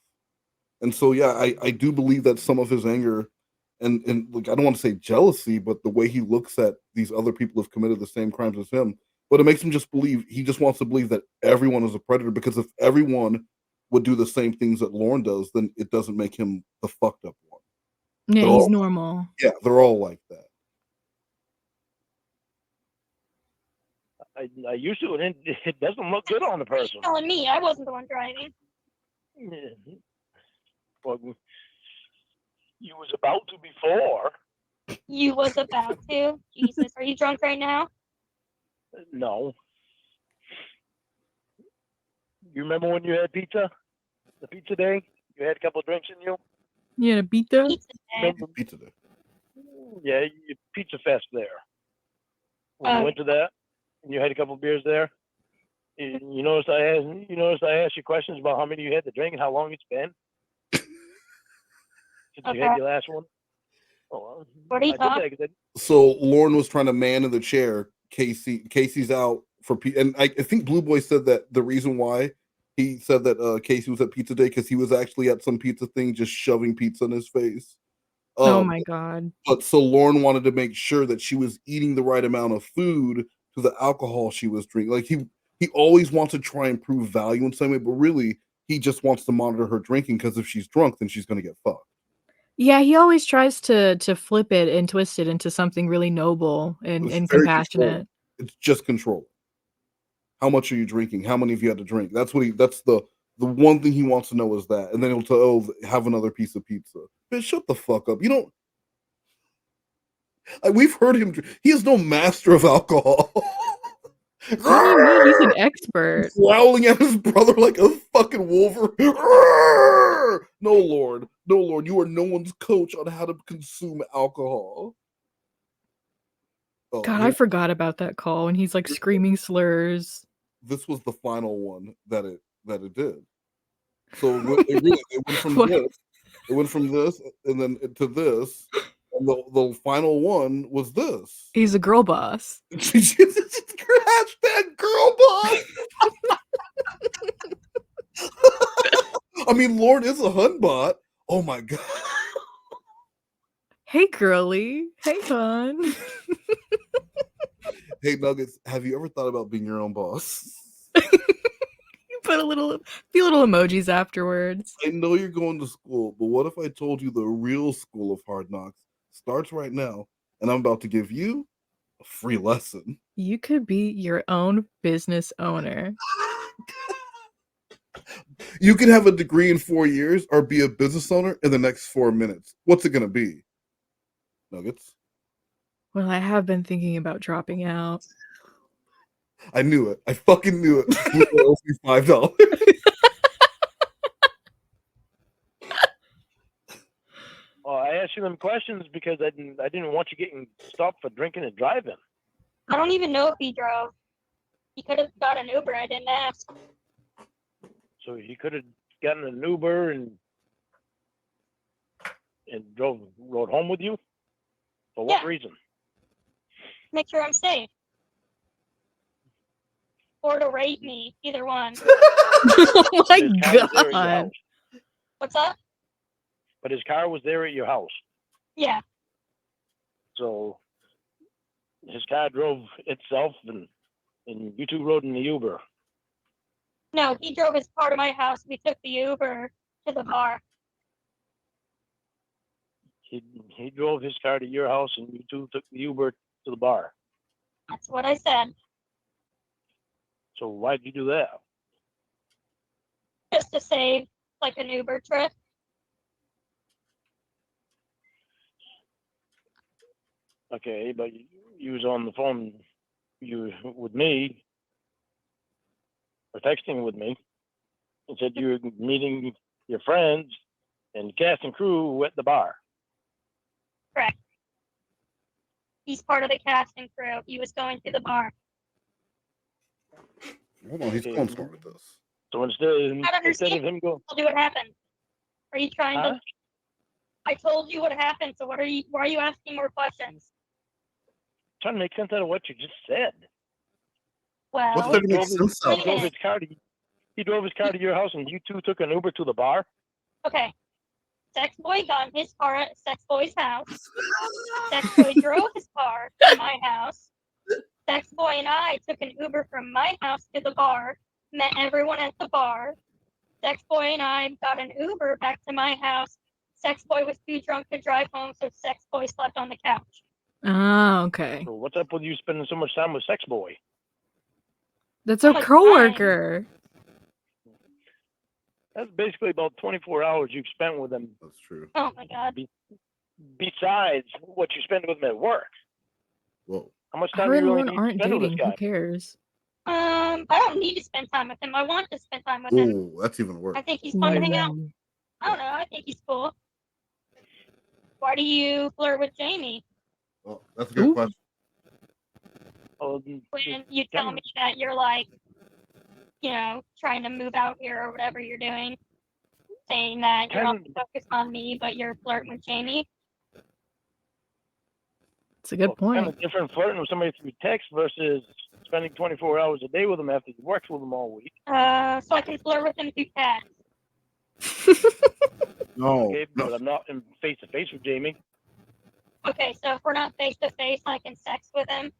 And so, yeah, I do believe that some of his anger and like, I don't want to say jealousy, but the way he looks at these other people who have committed the same crimes as him, but it makes him he just wants to believe that everyone is a predator, because if everyone would do the same things that Lorne does, then it doesn't make him the fucked up one. Yeah, he's normal. Yeah, they're all like that. I used to, and it doesn't look good on the person. You're telling me I wasn't the one driving. Well, you was about to before. You was about to? Jesus, are you drunk right now? No. You remember when you had pizza? The pizza day? You had a couple of drinks in you? You had a pizza? Pizza day. Yeah, Pizza Fest there. When you went to that, and you had a couple of beers there. You noticed I asked you questions about how many you had to drink and how long it's been since you had your last one. What are you talking? So Lorne was trying to man in the chair. Casey's out for and I think Blue Boy said that the reason why he said that Casey was at Pizza Day because he was actually at some pizza thing just shoving pizza in his face. Oh my god. But so Lorne wanted to make sure that she was eating the right amount of food to the alcohol she was drinking. Like he always wants to try and prove value in some way, but really he just wants to monitor her drinking because if she's drunk, then she's gonna get fucked. Yeah, he always tries to flip it and twist it into something really noble and compassionate. It's just control. How much are you drinking? How many of you had to drink? That's the one thing he wants to know is that. And then he'll tell, have another piece of pizza. Bitch, shut the fuck up. You don't. We've heard him. He is no master of alcohol. What do you mean? He's an expert. Growling at his brother like a fucking wolverine. No, Lord. No, Lord. You are no one's coach on how to consume alcohol. Oh, God, I forgot about that call and he's like screaming slurs. This was the final one that it did. So it went from this. It went from this and then to this. And the final one was this. He's a girl boss. Hashtag girl boss. I mean, Lorne is a hunbot. Oh my god. Hey, girly. Hey, hun. Hey, Nuggets. Have you ever thought about being your own boss? You put a few little emojis afterwards. I know you're going to school, but what if I told you the real school of hard knocks starts right now, and I'm about to give you a free lesson. You could be your own business owner. You can have a degree in 4 years or be a business owner in the next 4 minutes. What's it going to be? Nuggets? Well, I have been thinking about dropping out. I knew it. I fucking knew it. $5. Well, I asked you them questions because I didn't want you getting stopped for drinking and driving. I don't even know if he drove. He could have got an Uber. I didn't ask. So he could have gotten an Uber and rode home with you? For what reason? Make sure I'm safe. Or to rape me. Either one. Oh my god. What's up? But his car was there at your house. Yeah. So his car drove itself and you two rode in the Uber. No, he drove his car to my house. We took the Uber to the bar. He drove his car to your house and you two took the Uber to the bar. That's what I said. So why'd you do that? Just to save like an Uber trip. Okay, but you was on the phone with me or texting with me and said you were meeting your friends and cast and crew at the bar. Correct. He's part of the cast and crew. He was going to the bar. Hold on, he's going smart with this. So instead of him going, I'll do what happened. Are you trying to? I told you what happened. So why are you asking more questions? Trying to make sense out of what you just said. Well, what's there to make sense out of? He drove his car to your house, and you two took an Uber to the bar. Okay. Sex Boy got in his car at Sex Boy's house. Sex Boy drove his car to my house. Sex Boy and I took an Uber from my house to the bar. Met everyone at the bar. Sex Boy and I got an Uber back to my house. Sex Boy was too drunk to drive home, so Sex Boy slept on the couch. Oh, okay. So what's up with you spending so much time with Sex Boy? That's a coworker. That's basically about 24 hours you've spent with him. That's true. Oh my god. Besides what you spend with him at work. Whoa. How much time Her do and you really Lorne need to aren't spend with dating. this guy? Who cares? I don't need to spend time with him. I want to spend time with him. Oh, that's even worse. I think he's fun to hang out. I don't know. I think he's cool. Why do you flirt with Jamie? Well, that's a good question. When you tell me that you're like, trying to move out here or whatever you're doing, saying that you're not focused on me, but you're flirting with Jamie. It's a good point. Kind of different flirting with somebody through text versus spending 24 hours a day with them after you worked with them all week. So I can flirt with him through text. No, Okay, but I'm not in face to face with Jamie. Okay, so if we're not face to face, I can sex with him.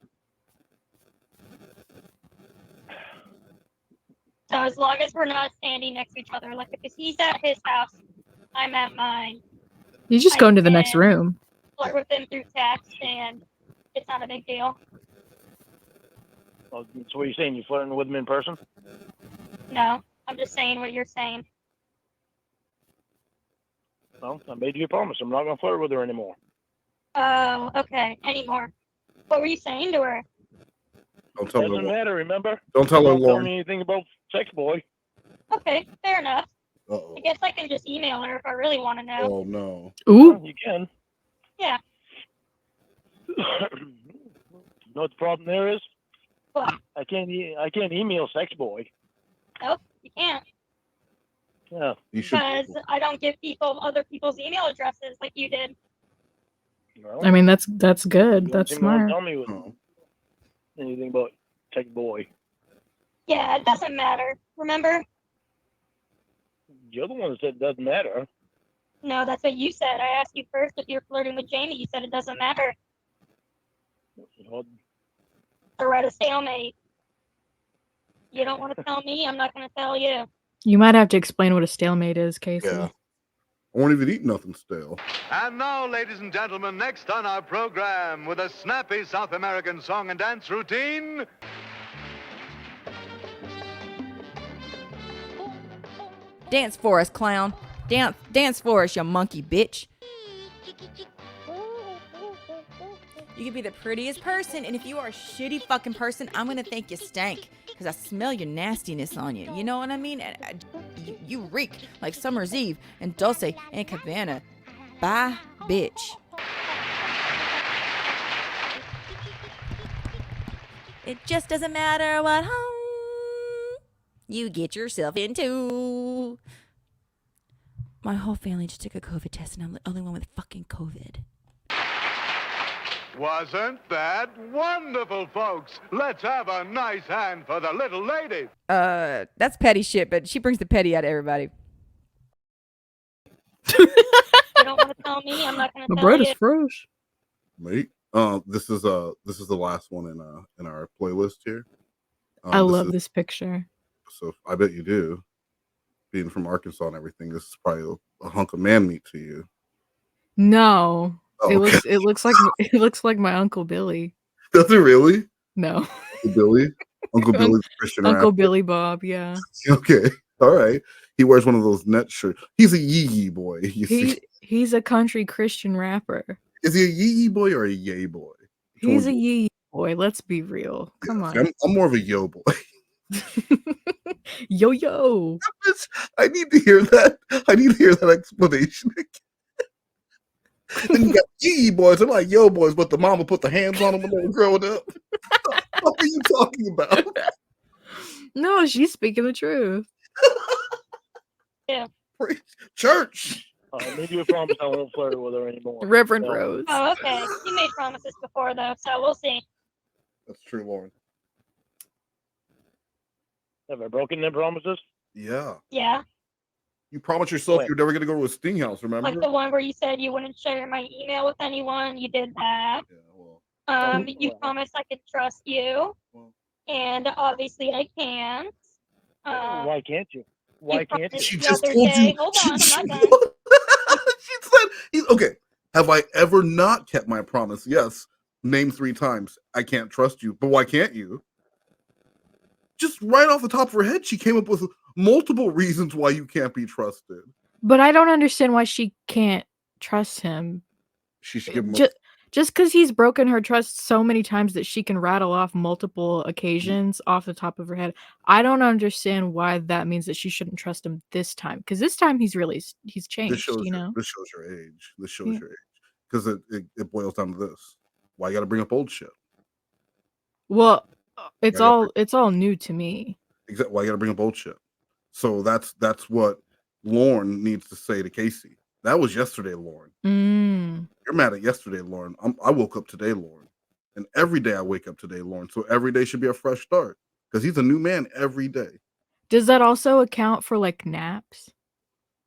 So as long as we're not standing next to each other, like if he's at his house, I'm at mine. You just go into the next room. Flirt with him through text, and it's not a big deal. Oh, so what are you saying? You flirting with him in person? No, I'm just saying what you're saying. Well, I made you a promise. I'm not going to flirt with her anymore. Oh, okay. Anymore. What were you saying to her? Don't tell Doesn't her. matter, remember? Don't tell her, Don't tell Lorne. me anything about sex boy. Okay, fair enough. Uh-oh. I guess I can just email her if I really want to know. Oh no. Ooh. Well, you can. Yeah. You know what the problem there is? What? I can't email sex boy. Nope, you can't. Yeah. You should. Because I don't give people other people's email addresses like you did. Well, I mean, that's good. you That's don't seem to want to smart. tell me anything about sex boy. Yeah, it doesn't matter. Remember? You're the one that said it doesn't matter. No, that's what you said. I asked you first if you're flirting with Jamie. You said it doesn't matter. Well, We're at a stalemate. You don't want to tell me, I'm not going to tell you. You might have to explain what a stalemate is, Casey. Yeah. I won't even eat nothing stale. And now, ladies and gentlemen, next on our program, with a snappy South American song and dance routine. Dance for us, clown. Dance for us, you monkey bitch. You could be the prettiest person, and if you are a shitty fucking person, I'm gonna think you stank. Because I smell your nastiness on you. You know what I mean? You reek like Summer's Eve and Dulce and Cabana. Bye, bitch. It just doesn't matter what home you get yourself into. My whole family just took a COVID test, and I'm the only one with fucking COVID. Wasn't that wonderful, folks? Let's have a nice hand for the little lady. That's petty shit, but she brings the petty out of everybody. You don't want to tell me, I'm not going to My tell bread you. is fresh. Mate. This is the last one in our playlist here. I love this picture. So I bet you do. Being from Arkansas and everything, this is probably a hunk of man meat to you. No. Oh, It looks like my Uncle Billy. Does it really? No. Uncle Billy? Uncle Billy's a Christian Uncle rapper. Billy Bob, yeah. Okay. All right. He wears one of those net shirts. He's a yee boy. You see. He's a country Christian rapper. Is he a yee boy or a yay boy? He's a yee boy. Let's be real. Come on. I'm more of a yo boy. Yo. I need to hear that. I need to hear that explanation. Then you got yee boys. I'm like yo boys, but the mama put the hands on them when they were growing up. What are you talking about? No, she's speaking the truth. Yeah. Church. I made you a promise I won't flirt with her anymore. Reverend Rose. Oh, okay. You made promises before, though, so we'll see. That's true, Lauren. Have I broken them promises? Yeah. Yeah. You promised yourself you're never going to go to a sting house, remember? Like the one where you said you wouldn't share my email with anyone. You did that. Yeah, well. You promised I could trust you. And obviously I can't. Why can't you? Why can't you? She The just other told day- you. Hold on, I'm not done. She said, okay, have I ever not kept my promise? Yes. Name 3 times. I can't trust you. But why can't you? Just right off the top of her head, she came up with multiple reasons why you can't be trusted. But I don't understand why she can't trust him. She should give him Just because he's broken her trust so many times that she can rattle off multiple occasions off the top of her head. I don't understand why that means that she shouldn't trust him this time. Because this time he's changed, This shows you know? This shows your age. This shows your age. Because it boils down to this. Why you got to bring up old shit? Well, it's all new to me. Exactly. Why you got to bring up old shit? So that's what Lorne needs to say to Casey. That was yesterday, Lorne. You're mad at yesterday, Lorne. I woke up today, Lorne. And every day I wake up today, Lorne. So every day should be a fresh start. Because he's a new man every day. Does that also account for like naps?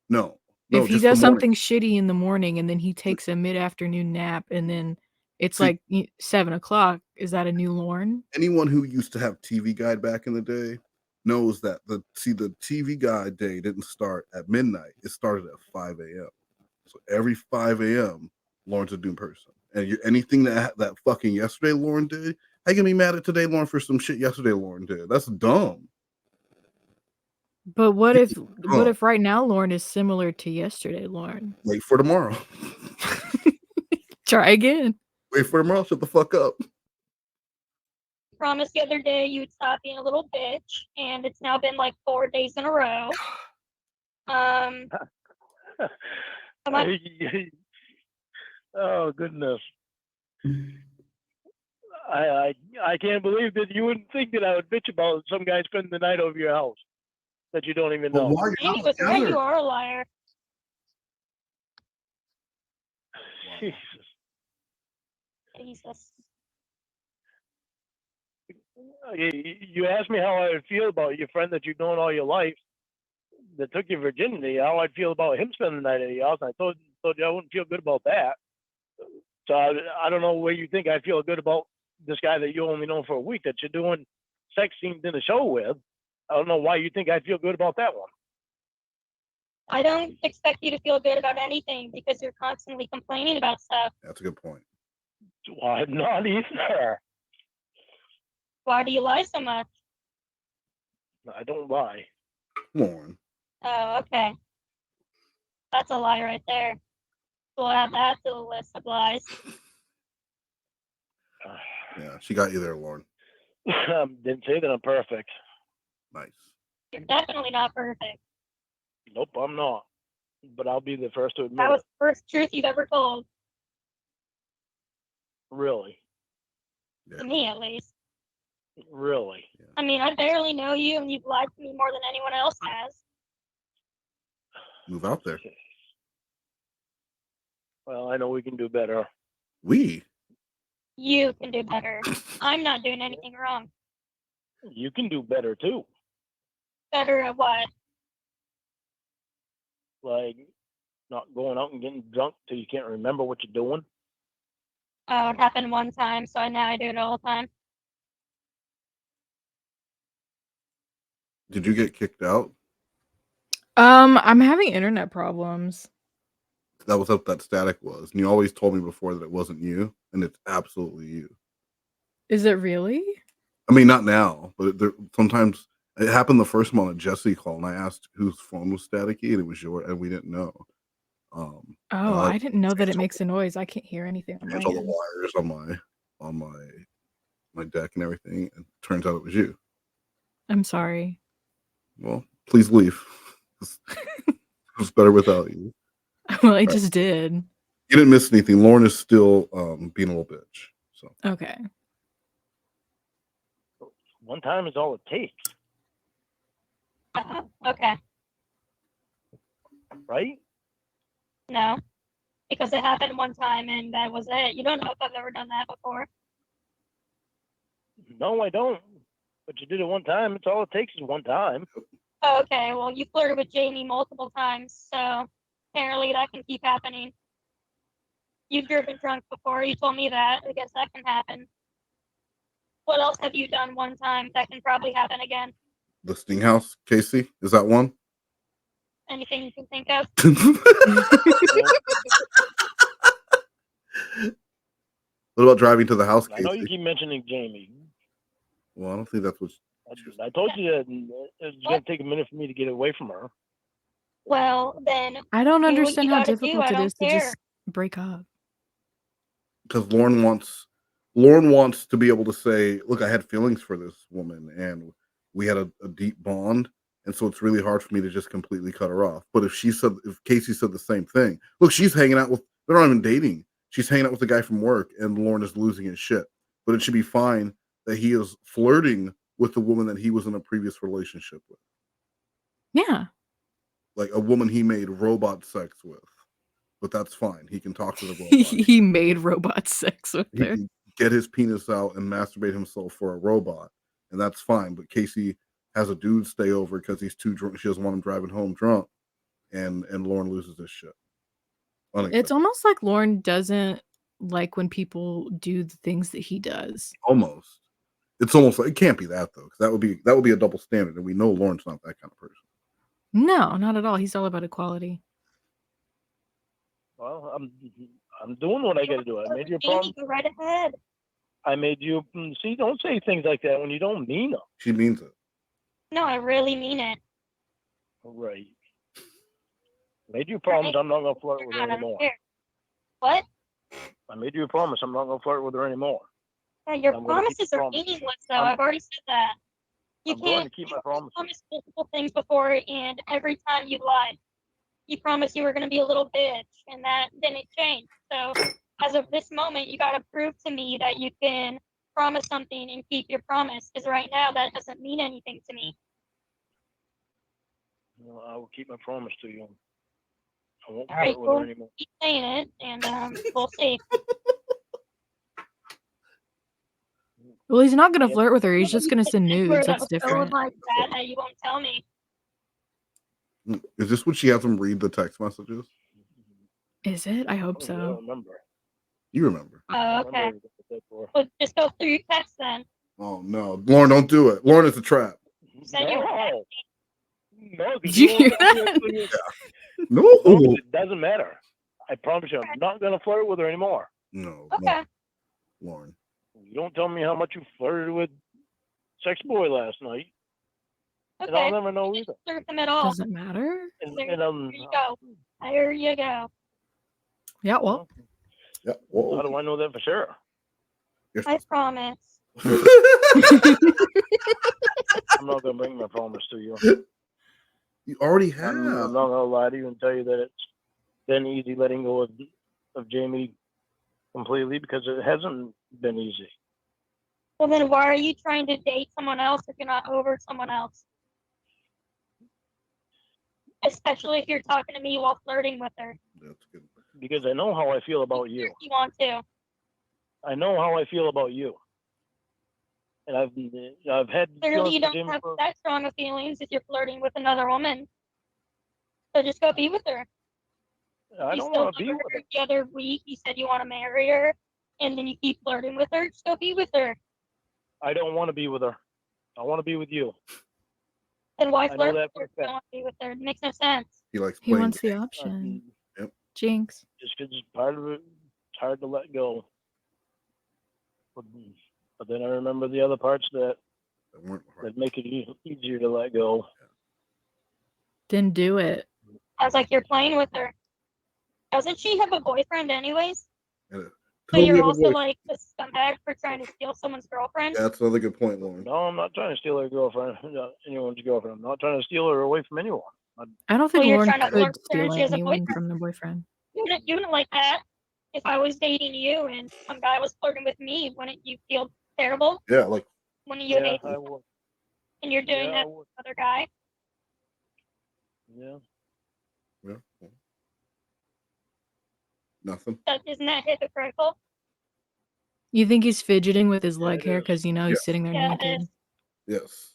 No. If he just the does morning. something shitty in the morning and then he takes a mid-afternoon nap and then it's See- like 7 o'clock, is that a new Lorne? Anyone who used to have TV Guide back in the day knows that the TV Guide day didn't start at midnight. It started at 5 a.m. So every 5 a.m., Lorne's a new person. And anything that fucking yesterday Lorne did, how you gonna be mad at today Lorne for some shit yesterday Lorne did? That's dumb. But what if right now Lorne is similar to yesterday Lorne? Wait for tomorrow. Try again. Wait for tomorrow. Shut the fuck up. Promised the other day you'd stop being a little bitch, and it's now been like 4 days in a row. Oh goodness. I can't believe that you wouldn't think that I would bitch about some guy spending the night over your house that you don't even know. Why Amy was right, you are a liar. Jesus. You asked me how I would feel about your friend that you've known all your life that took your virginity, how I'd feel about him spending the night at your house. And I told you I wouldn't feel good about that. So I don't know where you think I feel good about this guy that you only know for a week that you're doing sex scenes in the show with. I don't know why you think I feel good about that one. I don't expect you to feel good about anything because you're constantly complaining about stuff. That's a good point. Why not either? Why do you lie so much? I don't lie. Lorne. Oh, okay. That's a lie right there. We'll add that to the list of lies. Yeah, she got you there, Lorne. Didn't say that I'm perfect. Nice. You're definitely not perfect. Nope, I'm not. But I'll be the first to admit That was it. the first truth you've ever told. Really? To me, at least. Really? I mean, I barely know you, and you've lied to me more than anyone else has. Move out there. Well, I know we can do better. We? You can do better. I'm not doing anything wrong. You can do better, too. Better at what? Like, not going out and getting drunk till you can't remember what you're doing. Oh, it happened one time, so now I do it all the time. Did you get kicked out? I'm having internet problems. That was what that static was. And you always told me before that it wasn't you, and it's absolutely you. Is it really? I mean, not now, but sometimes it happened the first month. Jesse called, and I asked whose phone was staticky, and it was yours, and we didn't know. I didn't know that it makes a noise. I can't hear anything on my all the end. wires on my deck and everything, and it turns out it was you. I'm sorry. Well, please leave. It's better without you. Well, I just did. You didn't miss anything. Lorne is still being a little bitch. So okay. One time is all it takes. Okay. Right? No. Because it happened one time and that was it. You don't know if I've ever done that before. No, I don't. But you did it one time. It's all it takes is one time. Oh, okay, well, you flirted with Jamie multiple times, so apparently that can keep happening. You've driven drunk before. You told me that. I guess that can happen. What else have you done one time that can probably happen again? the Stinghouse, Casey, is that one? Anything you can think of? What about driving to the house, I Casey? know you keep mentioning Jamie. Well, I don't think that's what. I told you that it's going to take a minute for me to get away from her. Well, then. I don't do what understand you how gotta do. difficult I it don't is to care. just break up. Because Lorne wants to be able to say, look, I had feelings for this woman and we had a deep bond, and so it's really hard for me to just completely cut her off. But if Casey said the same thing, look, she's hanging out with, they're not even dating, she's hanging out with the guy from work, and Lorne is losing his shit. But it should be fine that he is flirting with the woman that he was in a previous relationship with. Yeah. Like a woman he made robot sex with. but that's fine. He can talk to the robot. He made robot sex with He her. can get his penis out and masturbate himself for a robot, and that's fine. But Casey has a dude stay over because he's too drunk. She doesn't want him driving home drunk, and Lorne loses his shit. It's almost like Lorne doesn't like when people do the things that he does. Almost. It's almost like it can't be that though, because that would be a double standard, and we know Lorne's not that kind of person. No, not at all. He's all about equality. Well, I'm doing what I got to do. I made you a promise. Go right ahead. I made you. See, don't say things like that when you don't mean them. She means it. No, I really mean it. Right. Made you a promise. I'm not gonna flirt with her I don't anymore. care. What? I made you a promise. I'm not gonna flirt with her anymore. Yeah, your I'm gonna keep promises the are promise. meaningless, though. I've already said that. You I'm going can't to keep my promise. promise multiple things before, and every time you lied. You promised you were going to be a little bitch, and that didn't change. So, as of this moment, you got to prove to me that you can promise something and keep your promise. Because right now, that doesn't mean anything to me. Well, I will keep my promise to you. I won't All right, flirt with her well, anymore. keep saying it, and we'll see. Well, he's not gonna flirt with her. He's just gonna send nudes. That's So different. like that you won't tell me. Is this what she has him read the text messages? Is it? I hope I so. don't remember. You remember? Oh, okay. Well, just go through your text then. Oh no, Lorne, don't do it. Lorne, it's a trap. You said you were texting. No, Did you hear that? No, it doesn't matter. I promise you, I'm not gonna flirt with her anymore. No, Okay. Lorne. You don't tell me how much you flirted with Sex Boy last night, and I'll Okay. never know either. Flirt them at all. Does it matter? There you go. There you go. Yeah. Well. Yeah. How do I know that for sure? I promise. I'm not gonna bring my promise to you. You already have. I'm not gonna lie to you and tell you that it's been easy letting go of Jamie completely, because it hasn't been easy. Well, then why are you trying to date someone else if you're not over someone else? Especially if you're talking to me while flirting with her. That's good. Because I know how I feel about you. If you want to. I know how I feel about you. And I've had Clearly, you don't Jamie have for- that strong of feelings if you're flirting with another woman. So just go be with her. I You don't still want to be love with her. her. The other week, you said you want to marry her, and then you keep flirting with her. Just go be with her. I don't want to be with her. I want to be with you. Then why I know flirt that with for her a if you fact. don't want to be with her? It makes no sense. He likes He playing wants the games. option. Yep. Jinx. Just because part of it, it's hard to let go. But then I remember the other parts that make it easier to let go. Then do it. Sounds like you're playing with her. Doesn't she have a boyfriend anyways? So Totally you're have a also boyfriend. like a scumbag for trying to steal someone's girlfriend? Yeah, that's another good point, Lauren. No, I'm not trying to steal her girlfriend, anyone's girlfriend. I'm not trying to steal her away from anyone. I don't think Well, you're Lorne trying to could flirt with her steal and she has a anyone boyfriend. from the boyfriend. You wouldn't like that. If I was dating you and some guy was flirting with me, wouldn't you feel terrible? Yeah, like When you Yeah, hate I would. and you're doing Yeah, I that would. with another guy? Yeah. yeah. Nothing. Isn't that hypocritical? You think he's fidgeting with his leg it hair is. because he's Yeah. sitting there Yeah, it naked? is. Yes.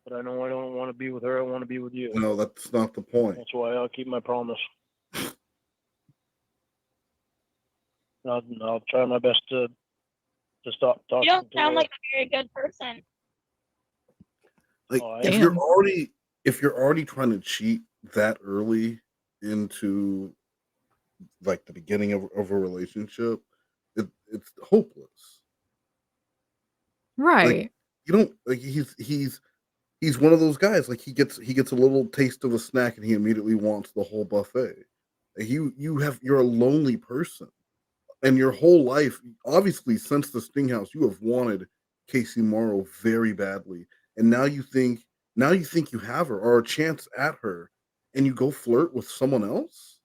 But I know I don't want to be with her. I want to be with you. No, that's not the point. That's why I'll keep my promise. I'll try my best to stop talking. You don't to sound her. like a very good person. Like Oh, I if am. you're already trying to cheat that early into like the beginning of a relationship, it's hopeless. Right. Like, you don't like he's one of those guys. Like he gets a little taste of a snack and he immediately wants the whole buffet. Like, you're a lonely person, and your whole life, obviously since the Sting House, you have wanted Casey Morrow very badly, and now you think you have her or a chance at her, and you go flirt with someone else.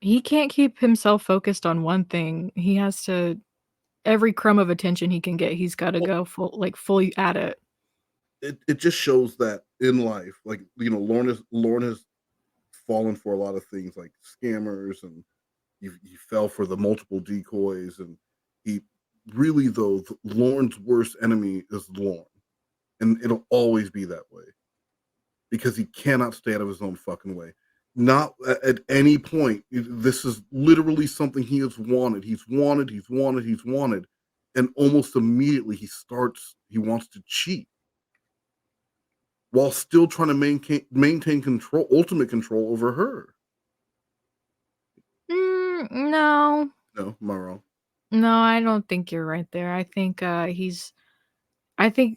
He can't keep himself focused on one thing. He has to every crumb of attention he can get, he's got to go fully at it. it just shows that in life, like, Lorne has fallen for a lot of things like scammers, and he fell for the multiple decoys, and he really, though, Lorne's worst enemy is Lorne, and it'll always be that way because he cannot stay out of his own fucking way. Not at any point. This is literally something he has wanted. He's wanted, and almost immediately he wants to cheat while still trying to maintain control, ultimate control over her. No. No, am I wrong? No, I don't think you're right there. I think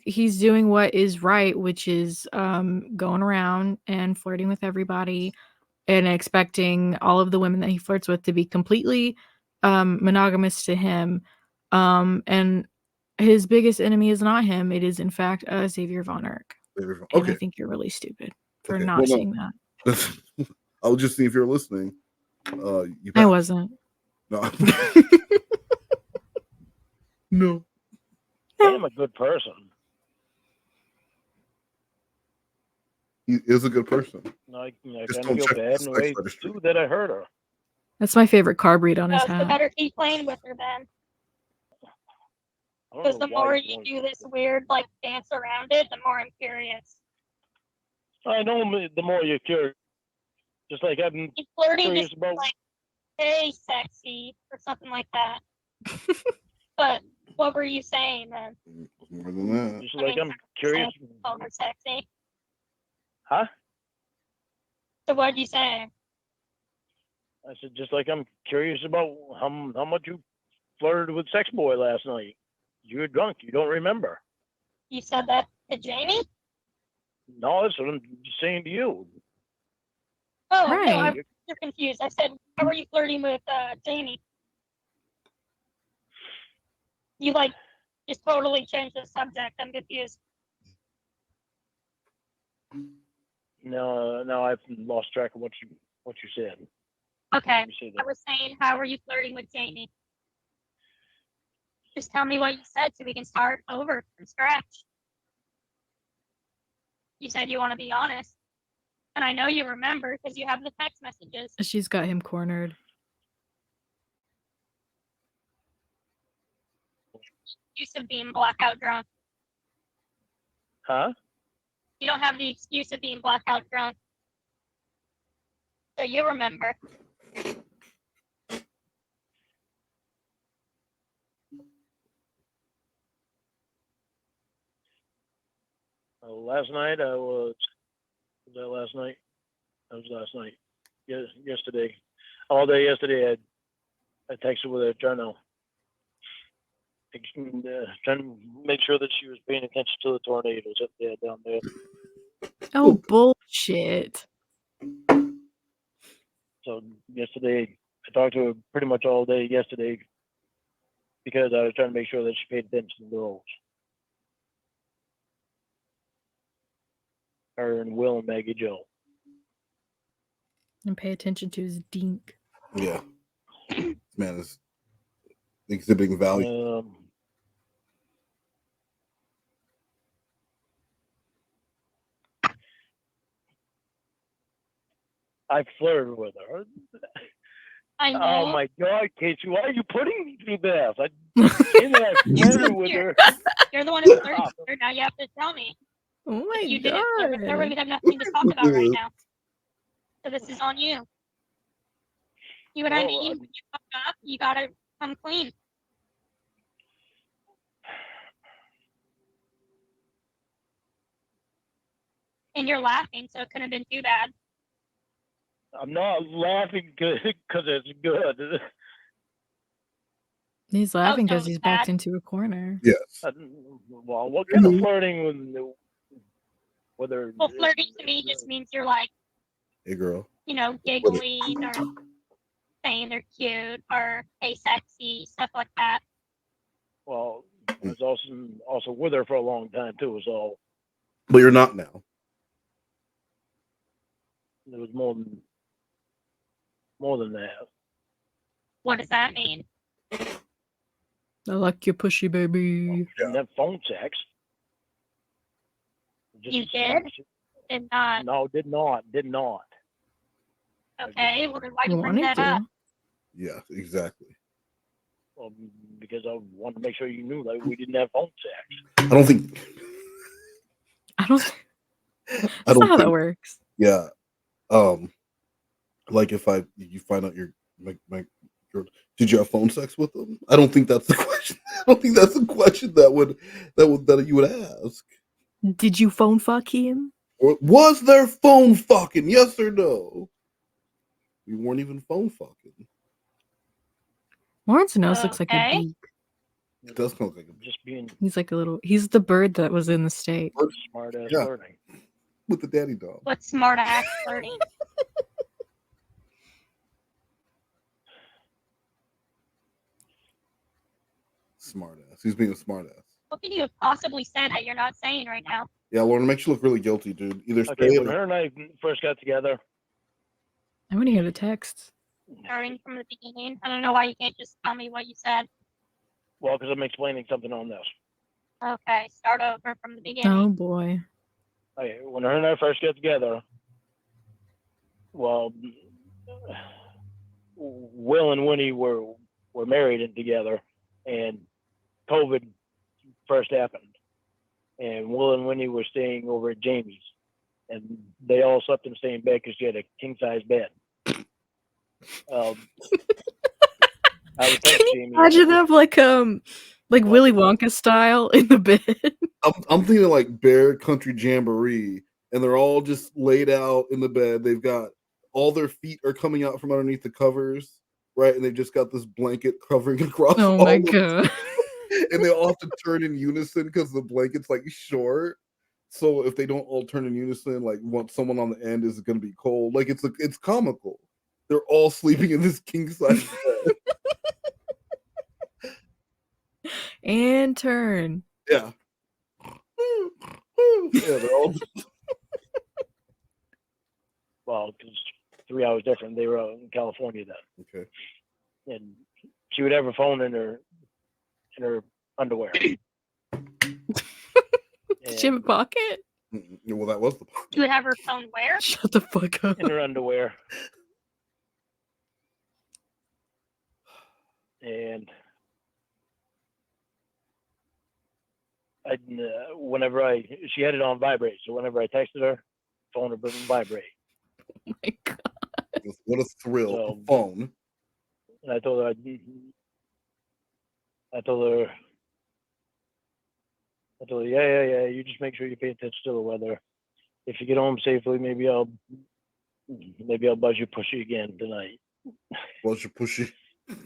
he's doing what is right, which is going around and flirting with everybody and expecting all of the women that he flirts with to be completely monogamous to him. And his biggest enemy is not him. It is, in fact, Xavier Von Erck. Okay. And I think you're really stupid for not Well, no. seeing that. I was just seeing if you're listening. I wasn't. No. No. I am a good person. He is a good person. I Just kind of feel don't check bad the in a sex way registry. too that I hurt her. That's my favorite carb read on his So hat. better keep playing with her then. I don't Because know the why more you you want- do this weird like dance around it, the more I'm curious. I know the more you're curious. Just like I'm He's flirting curious just about. like, hey, sexy, or something like that. But what were you saying then? More than that. Just like I'm curious. Over sexy. Huh? So what did you say? I said just like I'm curious about how much you flirted with Sex Boy last night. You were drunk. You don't remember. You said that to Jamie? No, that's what I'm saying to you. Oh, Right. no, you're confused. I said, how were you flirting with Jamie? You like just totally changed the subject. I'm confused. No, I've lost track of what you said. Okay. Let me say that. I was saying, how were you flirting with Jamie? Just tell me what you said so we can start over from scratch. You said you want to be honest. And I know you remember because you have the text messages. She's got him cornered. Excuse of being blackout drunk. Huh? You don't have the excuse of being blackout drunk. So you remember. Last night I was that last night? That was last night. Yes, yesterday. All day yesterday I texted with her trying to make sure that she was paying attention to the tornadoes up there down there. Oh, bullshit. So yesterday I talked to her pretty much all day yesterday because I was trying to make sure that she paid attention to the girls. Her and Will and Maggie Joe. And pay attention to his dink. Yeah. This man is exhibiting value. I flirted with her. I know. Oh my God, Casey, why are you putting me through this? I flirted with her. You're the one who flirted with her. Now you have to tell me. Oh my You didn't flirt with her. god. We have nothing to talk about right now. So this is on you. You know what I mean? When you fuck up, you gotta come clean. And you're laughing, so it couldn't have been too bad. I'm not laughing because it's good. He's laughing so because he's backed into a corner. Yes. Well, what kind of flirting with her? Well, flirting to me just means you're like, Hey, girl. you know, giggling or saying they're cute or hey, sexy, stuff like that. Well, I was also with her for a long time too, so. But you're not now. It was more than that. What does that mean? I like your pushy baby. And that phone sex. You did? Did not. No, did not. Okay, well then why'd you bring that up? Yeah, exactly. Well, because I wanted to make sure you knew that we didn't have phone sex. I don't think. That's not how that works. Yeah. Like if you find out my girl, did you have phone sex with them? I don't think that's the question. I don't think that's the question that you would ask. Did you phone fuck him? Or was there phone fucking? Yes or no? We weren't even phone fucking. Lawrence's nose looks like a Okay. beak. It does look like a beak. Just being He's the bird that was in the steak. smart ass Yeah. flirting. With the daddy dog. What smart ass flirting? Smart ass. He's being a smart ass. What could you have possibly said that you're not saying right now? Yeah, Lorne, it makes you look really guilty, dude. Either Okay, say it when or her and I first got together, I want to hear the texts. Starting from the beginning. I don't know why you can't just tell me what you said. well, because I'm explaining something on this. Okay, start over from the beginning. Oh boy. Okay, when her and I first got together, well, Will and Winnie were married and together, and COVID first happened, and Will and Winnie were staying over at Jamie's, and they all slept in the same bed because she had a king size bed. I would think Jamie. Imagine them like Willy Wonka style in the bed. I'm thinking like Bear Country Jamboree, and they're all just laid out in the bed. They've got all their feet are coming out from underneath the covers, right? And they've just got this blanket covering across. Oh all my of god. And they all have to turn in unison because the blanket's like short. So if they don't all turn in unison, like someone on the end is going to be cold. Like it's comical. They're all sleeping in this king size bed. And turn. Yeah. Yeah, they're all. Well, because 3 hours different. They were out in California then. Okay. And she would have her phone in her underwear. Did she have a pocket? Well, that was the pocket. You would have her phone where? Shut the fuck up. In her underwear. And she had it on vibrate, so whenever I texted her, phone would vibrate. Oh my god! What a thrill! So, phone. And I told her, yeah. You just make sure you pay attention to the weather. If you get home safely, maybe I'll buzz you pushy again tonight. Buzz you pushy.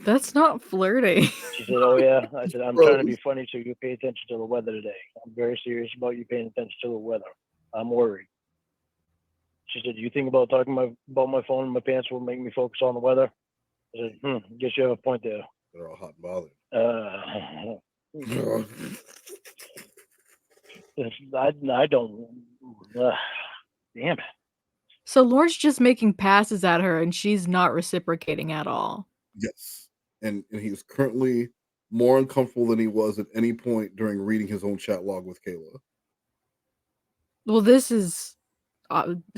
That's not flirting. She said, "Oh yeah." I said, "I'm trying to be funny, so you pay attention to the weather today. I'm very serious about you paying attention to the weather. I'm worried." She said, "Do you think about talking about my phone in my pants will make me focus on the weather?" I said, guess you have a point there. They're all hot and bothered. I don't. Damn it. So Lorne's just making passes at her, and she's not reciprocating at all. Yes, and he's currently more uncomfortable than he was at any point during reading his own chat log with Kayla. Well, this is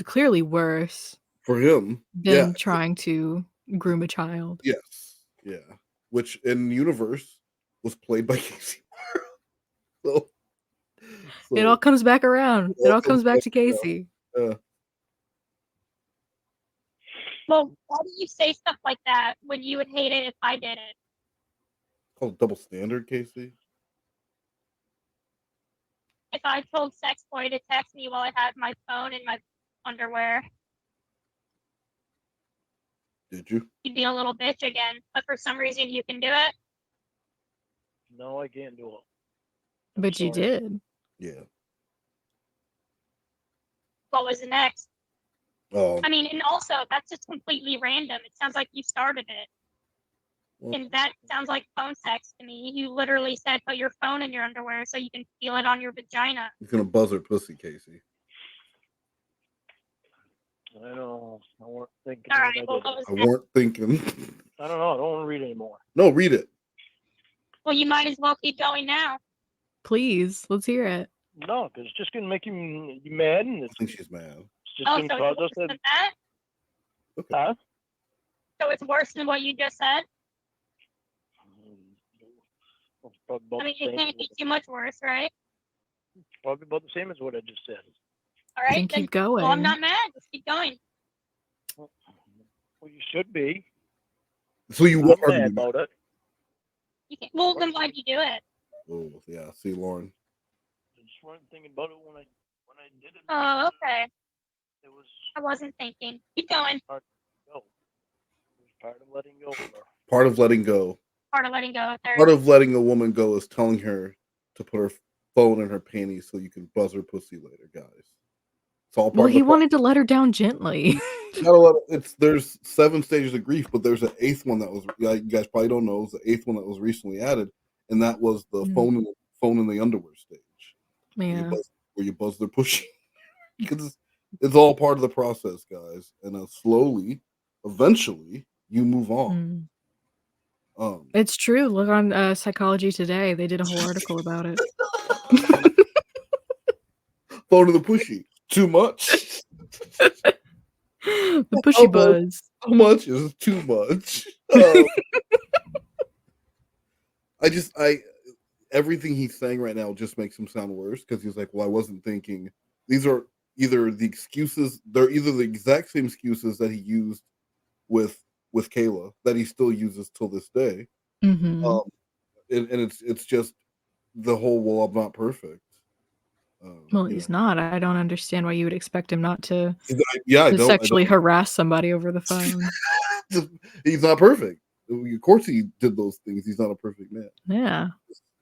clearly worse for him than trying to groom a child. Yes, yeah, which in universe was played by Casey. so it all comes back around. It all comes back to Casey. Well, why do you say stuff like that when you would hate it if I did it? Called double standard, Casey. If I told Sex Boy to text me while I had my phone in my underwear, did you? You'd be a little bitch again, but for some reason you can do it. No, I can't do it. But you did. Yeah. What was the next? Oh. I mean, and also that's just completely random. It sounds like you started it. And that sounds like phone sex to me. You literally said put your phone in your underwear so you can feel it on your vagina. He's gonna buzz her pussy, Casey. I know. I weren't thinking. All right, I weren't thinking. I don't know. I don't want to read anymore. No, read it. Well, you might as well keep going now. Please, let's hear it. No, because it's just gonna make you mad, and I think she's mad. it's just gonna cause us to. That? Okay. Huh? So it's worse than what you just said? I mean, it can't be too much worse, right? Probably about the same as what I just said. All right, Then keep going. Well, I'm not mad. Just keep going. Well, you should be. So you I'm are mad about it. You can't. Well, then why'd you do it? Oh yeah, see, Lorne. I just wasn't thinking about it when I did it. Oh, okay. It was. I wasn't thinking. Keep going. Part of letting go. Part of letting go. Part of letting go. Part of letting a woman go is telling her to put her phone in her panties so you can buzz her pussy later, guys. It's all part Well, of he the wanted to let her down gently. there's 7 stages of grief, but there's an 8th one that was you guys probably don't know. It was the 8th one that was recently added, and that was the phone in the underwear stage. Yeah. Where you buzz their pussy. Because it's all part of the process, guys. And then slowly, eventually, you move on. It's true. Look on Psychology Today. They did a whole article about it. Phone to the pushy. Too much. The pushy buzz. How much is too much? Everything he's saying right now just makes him sound worse because he's like, well, I wasn't thinking. These are either the excuses. They're either the exact same excuses that he used with Kayla that he still uses till this day. Mm-hmm. And it's just the whole, well, I'm not perfect. Well, he's not. I don't understand why you would expect him not to, I don't sexually harass somebody over the phone. He's not perfect. Of course he did those things. He's not a perfect man. Yeah.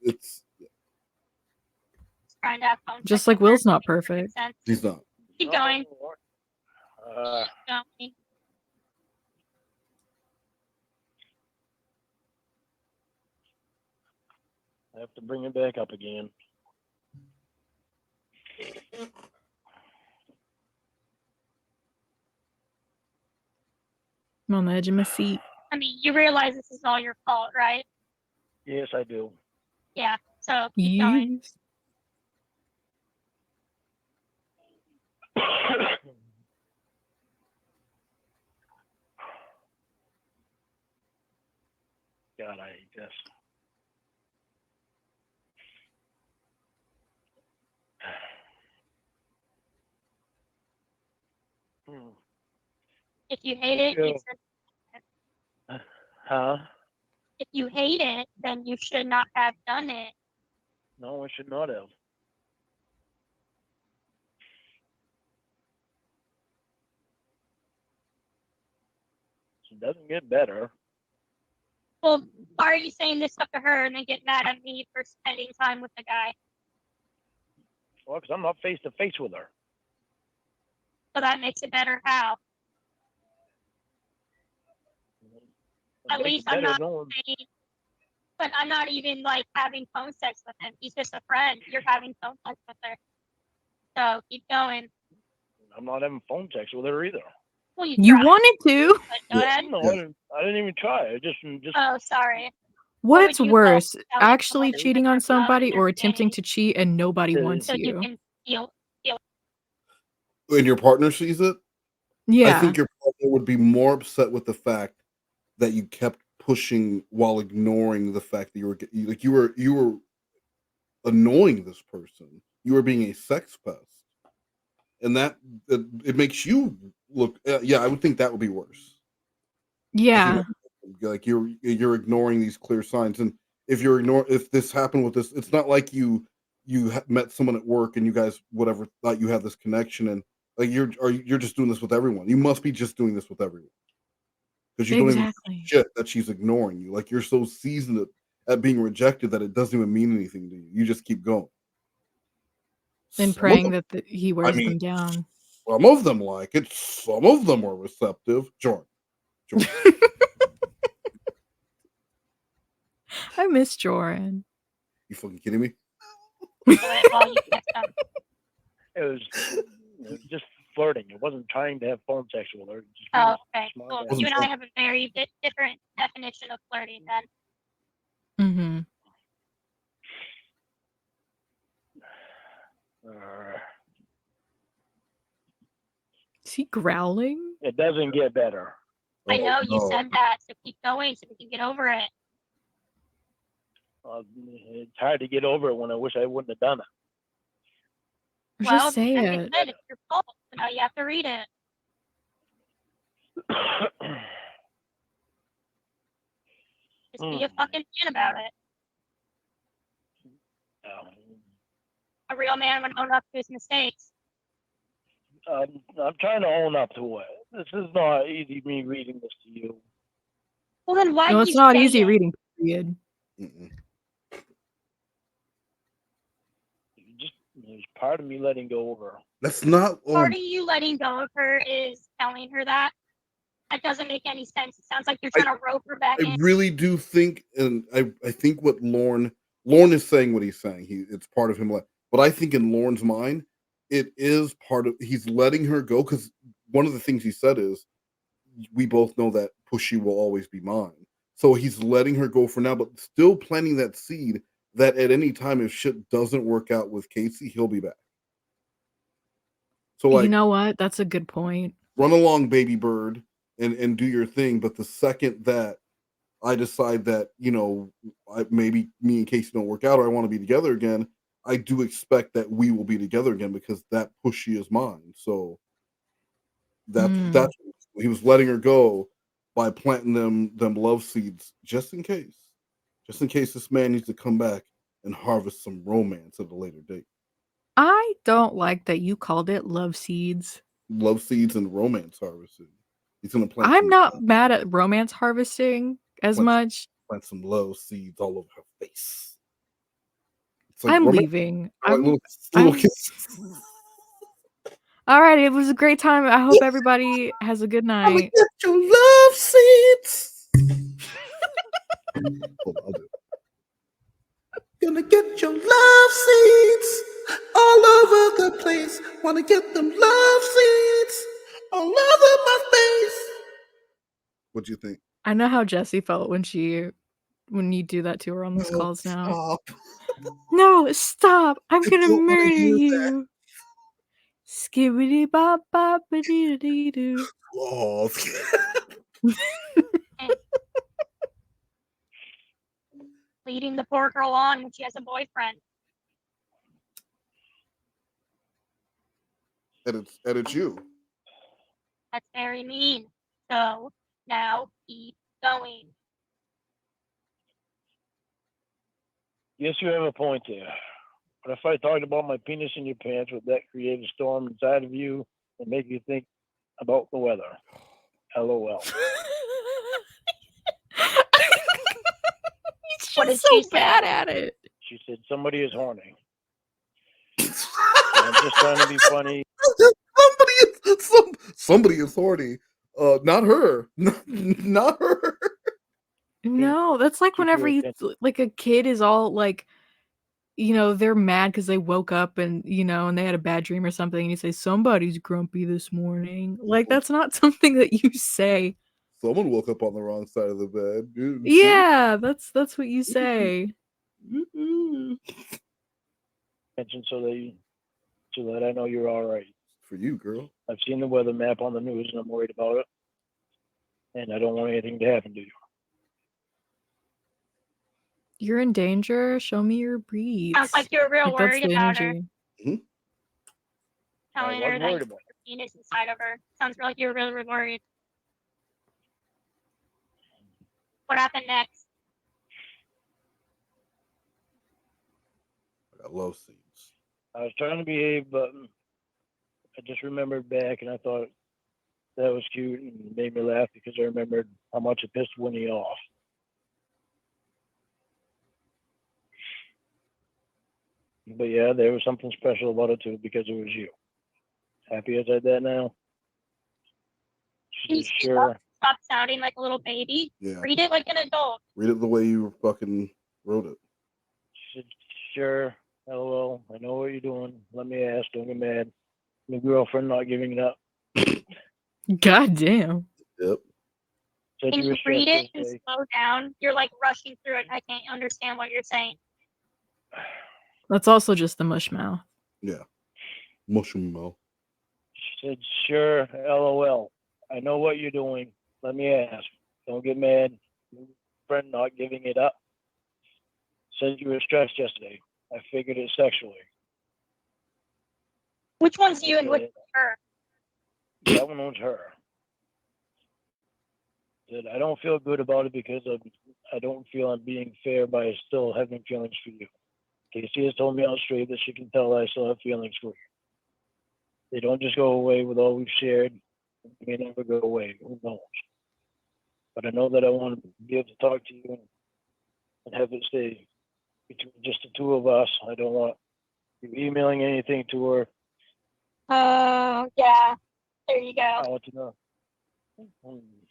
It's trying to have fun. Just like Will's not perfect. He's not. Keep going. Keep going. I have to bring it back up again. I'm on the edge of my seat. I mean, you realize this is all your fault, right? Yes, I do. Yeah. So keep going. God, I hate this. If you hate it, you should. Huh? If you hate it, then you should not have done it. No, I should not have. It doesn't get better. Well, why are you saying this stuff to her and then get mad at me for spending time with the guy? Well, because I'm not face to face with her. So that makes it better. How? At least I'm not saying, but I'm not even like having phone sex with him. He's just a friend. You're having phone sex with her. So keep going. I'm not having phone sex with her either. Well, you wanted to. Go ahead. No, I didn't even try. I just. Oh, sorry. What's worse, actually cheating on somebody or attempting to cheat and nobody wants so you? you can feel. When your partner sees it, Yeah. I think your partner would be more upset with the fact that you kept pushing while ignoring the fact that you were annoying this person. You were being a sex pest, and that it makes you look. I would think that would be worse. Yeah. Like you're ignoring these clear signs, and if this happened with this, it's not like you met someone at work and you guys whatever thought you had this connection, and like you're just doing this with everyone. You must be just doing this with everyone. Because you don't even shit that she's ignoring you. Like you're so seasoned at being rejected that it doesn't even mean anything to you. You just keep going. And praying that he wears them down. Some of them like it. Some of them are receptive. Jordan. I miss Jordan. You fucking kidding me? It was just flirting. It wasn't trying to have phone sex with her. Oh, okay. Well, you and I have a very different definition of flirting then. Mm-hmm. Is he growling? It doesn't get better. I know you said that, so keep going so we can get over it. It's hard to get over it when I wish I wouldn't have done it. Well, just say as I it. said, it's your fault, so now you have to read it. Just be a fucking man about it. A real man would own up to his mistakes. I'm trying to own up to it. This is not easy, me reading this to you. Well, then why No, do it's you not say easy it? reading, period. There's part of me letting go of her. That's not Part of you letting go of her is telling her that. That doesn't make any sense. It sounds like you're trying to rope her back I in. really do think, and I think what Lorne is saying, what he's saying, it's part of him. But I think in Lorne's mind, it is part of, he's letting her go, because one of the things he said is, we both know that Pushy will always be mine. So he's letting her go for now, but still planting that seed that at any time, if shit doesn't work out with Casey, he'll be back. So like, you know what? That's a good point. Run along, baby bird, and do your thing. But the second that I decide that, you know, maybe me and Casey don't work out, or I want to be together again, I do expect that we will be together again, because that Pushy is mine. So that's he was letting her go by planting them love seeds just in case this man needs to come back and harvest some romance at a later date. I don't like that you called it love seeds. Love seeds and romance harvesting. He's gonna plant. I'm not mad at romance harvesting as much. Plant some love seeds all over her face. I'm leaving. Little kisses. All right, it was a great time. I hope everybody has a good night. Get your love seeds. Hold on, I'll do it. Gonna get your love seeds all over the place. Wanna get them love seeds all over my face. What do you think? I know how Jessie felt when you do that to her on those calls now. Stop. No, stop. I'm gonna don't wanna murder hear you. Skibbity bop bop dee dee doo. Oh. Leading the poor girl on when she has a boyfriend. And it's you. That's very mean. So now keep going. Yes, you have a point there. But if I talked about my penis in your pants, would that create a storm inside of you and make you think about the weather? LOL. She's so bad at it. She said somebody is horny. I'm just trying to be funny. Somebody is horny. Not her. Not her. No, that's like whenever like a kid is all like, you know, they're mad because they woke up and, you know, and they had a bad dream or something, and you say, somebody's grumpy this morning. Like, that's not something that you say. Someone woke up on the wrong side of the bed. Dude. Yeah, that's what you say. Attention so that I know you're all right. For you, girl. I've seen the weather map on the news and I'm worried about it. And I don't want anything to happen to you. You're in danger. Show me your breeds. Sounds like you're real worried about her. Mm-hmm. Telling her that you put your penis inside of her. Sounds like you're really worried. What happened next? I got love seeds. I was trying to behave, but I just remembered back and I thought that was cute and made me laugh because I remembered how much it pissed Winnie off. But yeah, there was something special about it too because it was you. Happy as I did now. Please sure. Stop sounding like a little baby. Yeah. Read it like an adult. Read it the way you fucking wrote it. She said, sure. LOL. I know what you're doing. Let me ask. Don't get mad. My girlfriend not giving it up. God damn. Yep. Said Can you you were read it stressed and this day. slow down? You're like rushing through it. I can't understand what you're saying. That's also just the mush mouth. Yeah. Mushroom mouth. She said, sure, LOL. I know what you're doing. Let me ask. Don't get mad. Friend not giving it up. Said you were stressed yesterday. I figured it sexually. Which one's you and which one's her? That one was her. Said, I don't feel good about it because I don't feel I'm being fair by still having feelings for you. Casey has told me out straight that she can tell I still have feelings for you. They don't just go away with all we've shared. They may never go away. Who knows? But I know that I want to be able to talk to you and have it stay between just the two of us. I don't want you emailing anything to her. Oh, yeah. There you go. I want to know.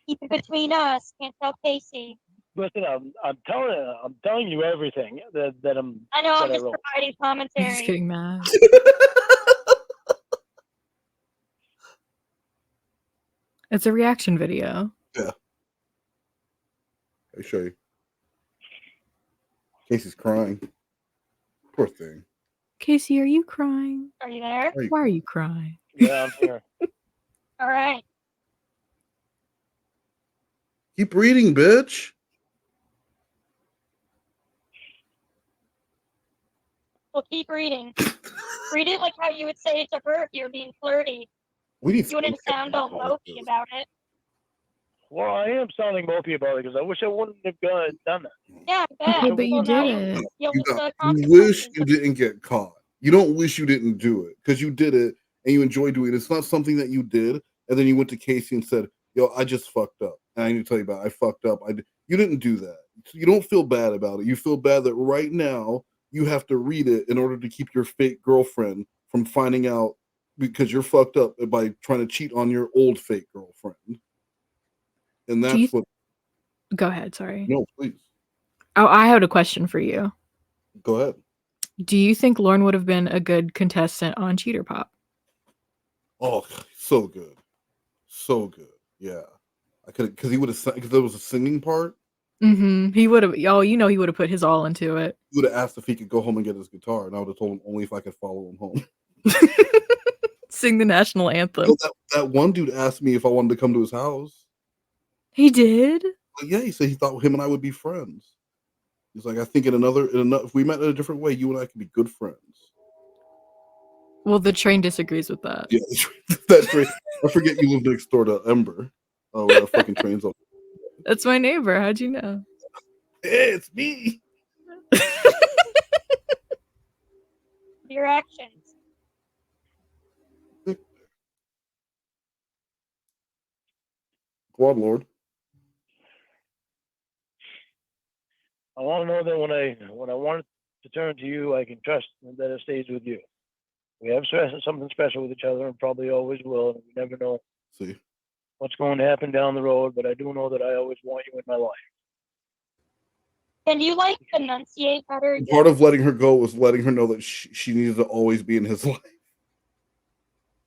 Keep it between us. Can't tell Casey. Listen, I'm telling you everything that I'm. I know. I'm that I just wrote. providing commentary. He's getting mad. It's a reaction video. Yeah. I show you. Casey's crying. Poor thing. Casey, are you crying? Are you there? Why are you crying? Yeah, I'm here. All right. Keep reading, bitch. Well, keep reading. Read it like how you would say it to her if you were being flirty. We need You wouldn't sound all mopey about it. Well, I am sounding mopey about it because I wish I wouldn't have done that. Yeah, Okay, but you did it. You wish you didn't get caught. You don't wish you didn't do it because you did it and you enjoy doing it. It's not something that you did and then you went to Casey and said, "Yo, I just fucked up." And I need to tell you about it. I fucked up. You didn't do that. You don't feel bad about it. You feel bad that right now you have to read it in order to keep your fake girlfriend from finding out because you're fucked up by trying to cheat on your old fake girlfriend. And that's what. Go ahead. Sorry. No, please. Oh, I had a question for you. Go ahead. Do you think Lorne would have been a good contestant on Cheater Pop? Oh, so good. So good. Yeah. I could, because he would have, because there was a singing part. Mm-hmm. He would have, oh, you know, he would have put his all into it. He would have asked if he could go home and get his guitar, and I would have told him only if I could follow him home. Sing the national anthem. You know, that one dude asked me if I wanted to come to his house. He did? But yeah, he said he thought him and I would be friends. He's like, I think if we met in a different way, you and I could be good friends. Well, the train disagrees with that. Yeah, that train. I forget you live next door to Ember. Oh, where the fucking train's on. That's my neighbor. How'd you know? Hey, it's me. Your actions. Go on, Lord. I want to know that when I want to turn to you, I can trust that it stays with you. We have something special with each other, and probably always will. And we never know what's going to happen down the road, but I do know that I always want you in my life. Can you like enunciate better? Part of letting her go was letting her know that she needed to always be in his life.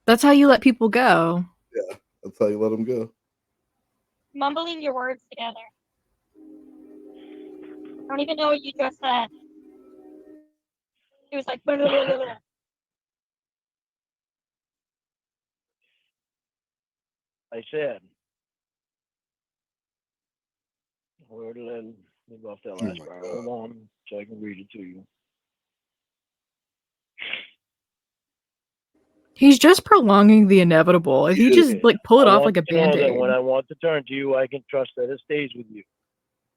That's how you let people go. Yeah, that's how you let them go. Mumbling your words together. I don't even know what you just said. It was like blah, blah, blah, blah, blah. I said, where did I leave off that last part? Hold on, so I can read it to you. He's just prolonging the inevitable. If he just pull it off like a Band-Aid. When I want to turn to you, I can trust that it stays with you.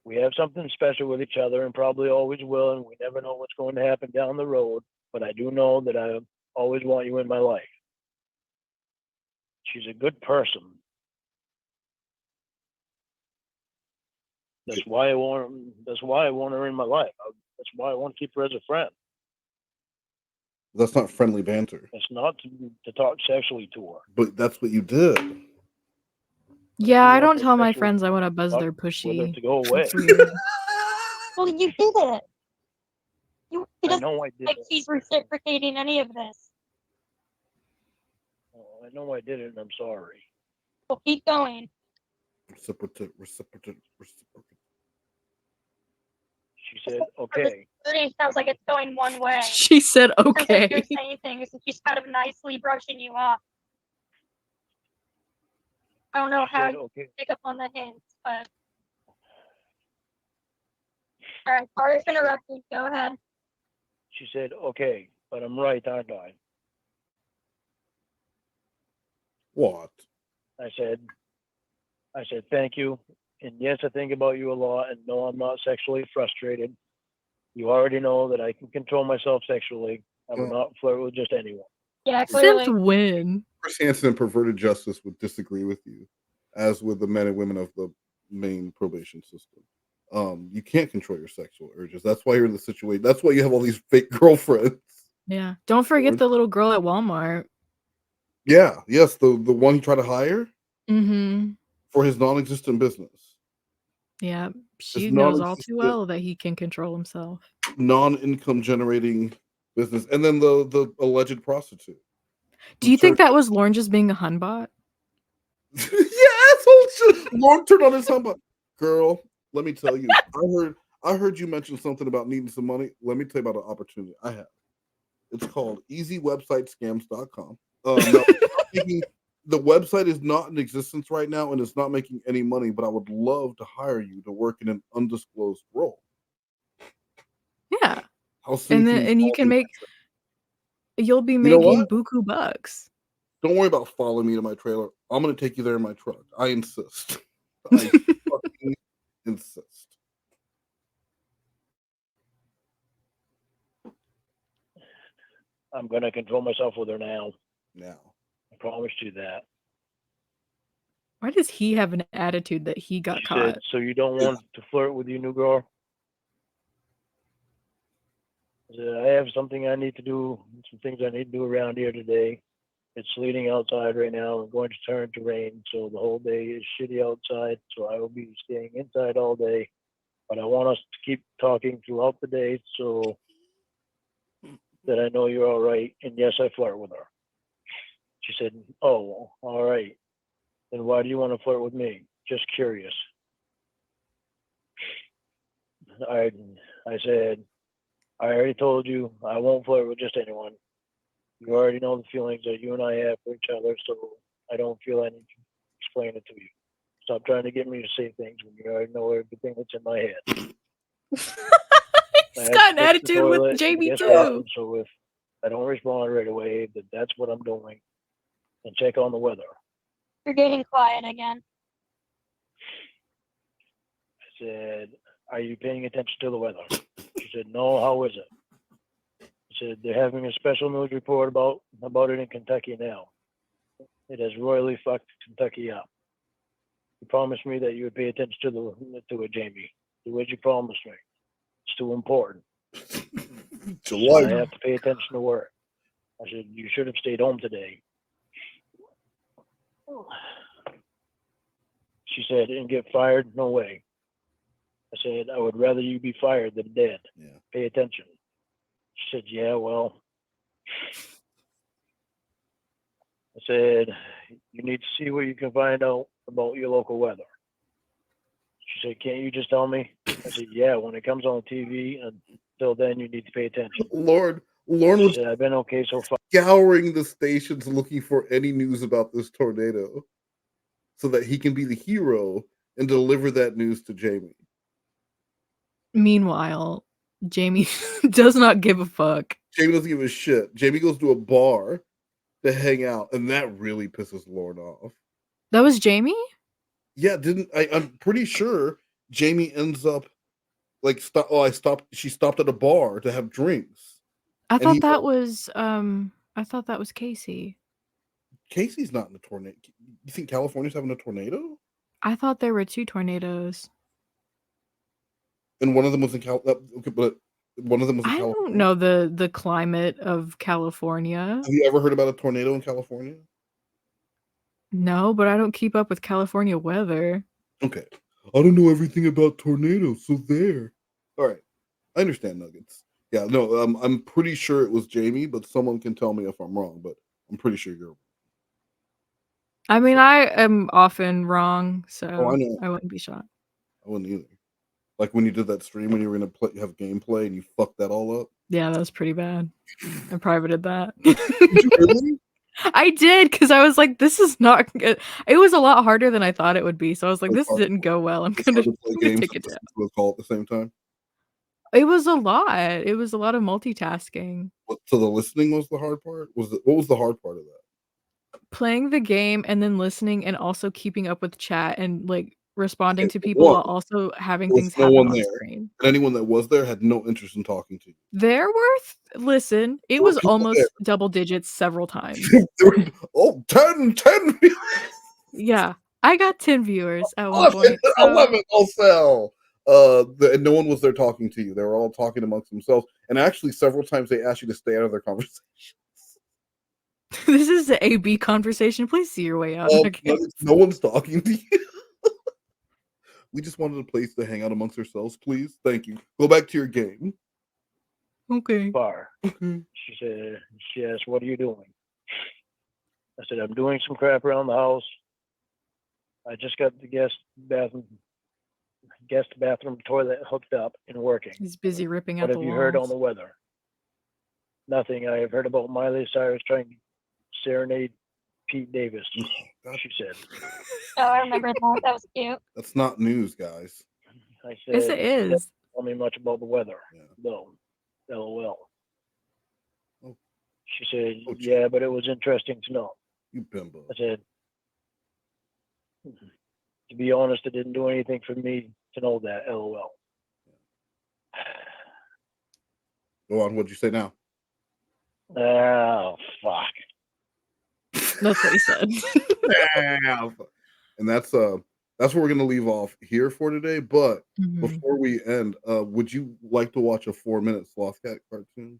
We have something special with each other and probably always will, and we never know what's going to happen down the road, but I do know that I always want you in my life. She's a good person. That's why I want her in my life. That's why I want to keep her as a friend. That's not friendly banter. It's not to talk sexually to her. But that's what you did. Yeah, I don't tell my friends I want to buzz their pushy. To go away. Well, you did it. He doesn't I did like it. he's reciprocating any of this. Oh, I know I did it, and I'm sorry. Well, keep going. Reciprocate. She said, okay. Flirting sounds like it's going one way. She said, Sounds like okay. you're saying things and she's kind of nicely brushing you off. I don't know how said, you okay. pick up on the hints, but all right. Sorry for interrupting. Go ahead. She said, okay, but I'm right, aren't I? What? I said, thank you. And yes, I think about you a lot, and no, I'm not sexually frustrated. You already know that I can control myself sexually. I will not flirt with just anyone. Yeah, Since clearly. when? Chris Hansen and Perverted Justice would disagree with you, as with the men and women of the main probation system. You can't control your sexual urges. That's why you're in the situation. That's why you have all these fake girlfriends. Yeah. Don't forget the little girl at Walmart. Yeah. Yes. The one he tried to hire Mm-hmm. for his non-existent business. Yeah. His She knows all too well that he can control himself. non-income generating business, and then the alleged prostitute. Do you think that was Lorne just being a hunbot? Yes, Lorne turned on his humbug. Girl, let me tell you. I heard you mention something about needing some money. Let me tell you about an opportunity I have. It's called easywebsitescams.com. The website is not in existence right now, and it's not making any money. But I would love to hire you to work in an undisclosed role. Yeah. How soon And you can make. You'll be You know making what? buku bucks. Don't worry about following me to my trailer. I'm gonna take you there in my truck. I insist. I fucking insist. I'm going to control myself with her now. Now. I promised you that. Why does he have an attitude that he got She caught? said, so you don't want to flirt with your new girl? I said, I have something I need to do, some things I need to do around here today. It's sleeting outside right now. We're going to turn to rain, so the whole day is shitty outside. So I will be staying inside all day. But I want us to keep talking throughout the day so that I know you're all right. And yes, I flirt with her. She said, oh, all right. Then why do you want to flirt with me? Just curious. I said, I already told you I won't flirt with just anyone. You already know the feelings that you and I have for each other, so I don't feel I need to explain it to you. Stop trying to get me to say things when you already know everything that's in my head. He's got an attitude with Jamie too. So if I don't respond right away, then that's what I'm doing. And check on the weather. You're getting quiet again. I said, are you paying attention to the weather? She said, no, how is it? I said, they're having a special news report about it in Kentucky now. It has royally fucked Kentucky up. You promised me that you would pay attention to it, Jamie. Do what you promised me. It's too important. I have to pay attention to work. I said, you should have stayed home today. She said, and get fired? No way. I said, I would rather you be fired than dead. Yeah. Pay attention. She said, yeah, well. I said, you need to see what you can find out about your local weather. She said, can't you just tell me? I said, yeah, when it comes on TV, until then you need to pay attention. Lorne was I've been okay so far. Scouring the stations looking for any news about this tornado so that he can be the hero and deliver that news to Jamie. Meanwhile, Jamie does not give a fuck. Jamie doesn't give a shit. Jamie goes to a bar to hang out, and that really pisses Lorne off. That was Jamie? Yeah, I'm pretty sure Jamie ends up like she stopped at a bar to have drinks. I thought that was Casey. Casey's not in a tornado. You think California's having a tornado? I thought there were 2 tornadoes. And one of them was in okay, but one of them was in California. I don't know the climate of California. Have you ever heard about a tornado in California? No, but I don't keep up with California weather. Okay. I don't know everything about tornadoes, so there. All right. I understand, Nuggets. Yeah, no, I'm pretty sure it was Jamie, but someone can tell me if I'm wrong, but I'm pretty sure you're. I mean, I am often wrong, so I know. I wouldn't be shocked. I wouldn't either. Like when you did that stream when you were going to have gameplay and you fucked that all up. Yeah, that was pretty bad. I privated that. Did you really? I did, because I was like, this is not good. It was a lot harder than I thought it would be, so I was like, this didn't go well. I'm gonna take it down. To a call at the same time. It was a lot. It was a lot of multitasking. So the listening was the hard part? What was the hard part of that? Playing the game and then listening and also keeping up with chat and, like, responding to people while also having things happen on screen. And anyone that was there had no interest in talking to you. There were listen, it was almost double digits several times. 10 Yeah, I got 10 viewers at one point. 11 also. And no one was there talking to you. They were all talking amongst themselves. And actually, several times they asked you to stay out of their conversation. This is the A-B conversation. Please see your way out. No one's talking to you. We just wanted a place to hang out amongst ourselves, please. Thank you. Go back to your game. Okay. Bar. She asked, what are you doing? I said, I'm doing some crap around the house. I just got the guest bathroom toilet hooked up and working. He's busy ripping out What the have you walls. heard on the weather? Nothing. I have heard about Miley Cyrus trying to serenade Pete Davis, she said. Oh, I remember that. That was cute. That's not news, guys. I said, Yes, it is. Tell me much about the weather. No. LOL. Oh. She said, yeah, but it was interesting to know. You bimbo. I said, to be honest, it didn't do anything for me to know that. LOL. Go on. What'd you say now? Oh, fuck. That's what he said. And that's where we're gonna leave off here for today. But before we end, would you like to watch a 4-minute Sloth Cat cartoon?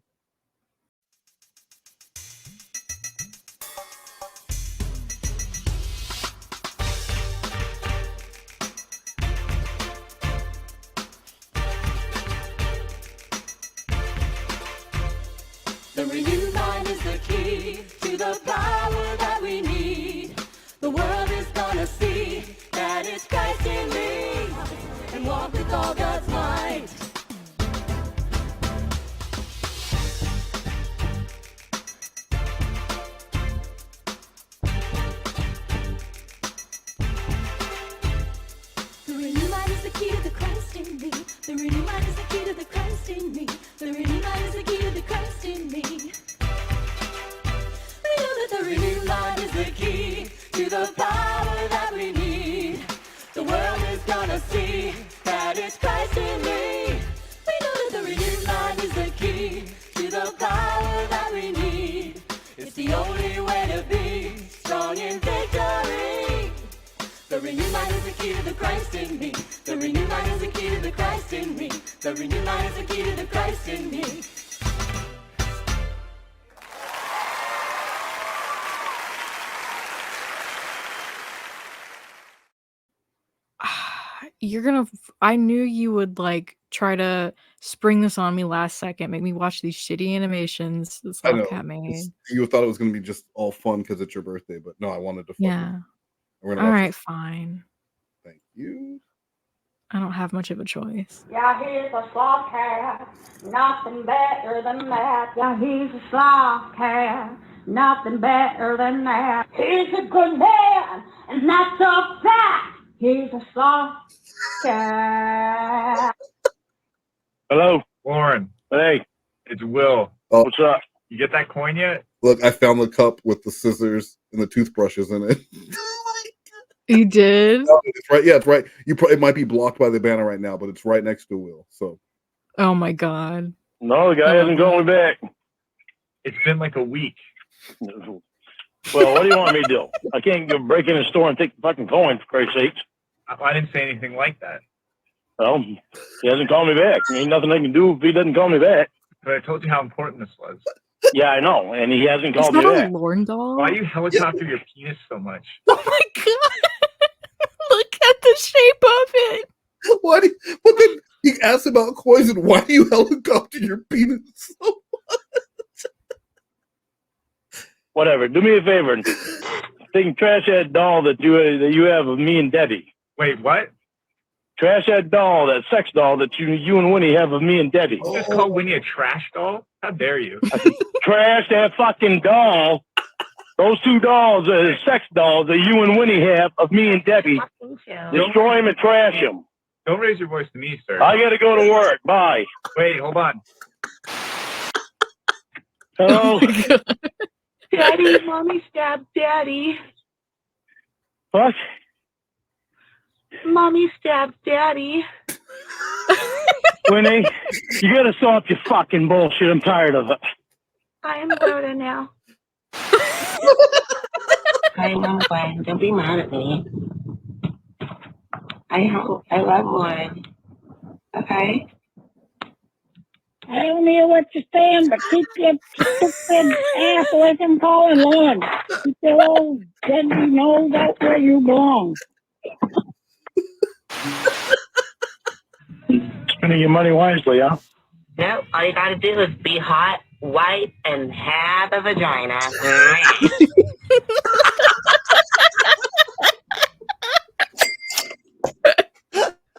The renewed mind is the key to the power that we need. The world is gonna see that it's Christ in me and walk with all God's might. The renewed mind is the key to the Christ in me. The renewed mind is the key to the Christ in me. The renewed mind is the key to the Christ in me. We know that the renewed mind is the key to the power that we need. The world is gonna see that it's Christ in me. We know that the renewed mind is the key to the power that we need. It's the only way to be strong in victory. The renewed mind is the key to the Christ in me. The renewed mind is the key to the Christ in me. The renewed mind is the key to the Christ in me. I knew you would like try to spring this on me last second, make me watch these shitty animations that I know. Sloth Cat made. You thought it was gonna be just all fun because it's your birthday, but no, I wanted to. Yeah. We're gonna All watch right, this. fine. Thank you. I don't have much of a choice. Yeah, he's a Sloth Cat, nothing better than that. Yeah, he's a Sloth Cat, nothing better than that. He's a good man, and that's a fact. He's a Sloth Cat. Hello, Lorne. Hey, It's Will. Oh, what's up? You get that coin yet? look, I found the cup with the scissors and the toothbrushes in it. You did? No, it's right. Yeah, it's right. It might be blocked by the banner right now, but it's right next to Will. So. Oh my god. No, the guy hasn't called me back. It's been like a week. Well, what do you want me to do? I can't go break in the store and take the fucking coin, for Christ's sakes. I didn't say anything like that. Well, he hasn't called me back. There ain't nothing I can do if he doesn't call me back. But I told you how important this was. Yeah, I know, and he hasn't called me Is that back. a Lorne doll? Why you helicopter your penis so much? Oh my god! Look at the shape of it! Why do you, but then he asked about coins and why do you helicopter your penis so much? Whatever. Do me a favor. Take trash that doll that you have of me and Debbie. Wait, what? Trash that doll, that sex doll that you and Winnie have of me and Debbie. You just call Winnie a trash doll? How dare you? Trash that fucking doll Those two dolls are sex dolls that you and Winnie have of me and Debbie. Destroy them and trash them. Don't raise your voice to me, sir. I gotta go to work. Bye. Wait, hold on. Hello? Daddy, Mommy stabbed Daddy. What? Mommy stabbed Daddy. Winnie, you gotta stop your fucking bullshit. I'm tired of it. I am Rhoda now. Hi, I'm Gwen. Don't be mad at me. I love Lauren. Okay? I don't know what you're saying, but keep your stupid ass away from calling Lorne. Keep your old deadly nose out where you belong. Spending your money wisely, huh? No, all you gotta do is be hot, white, and have a vagina.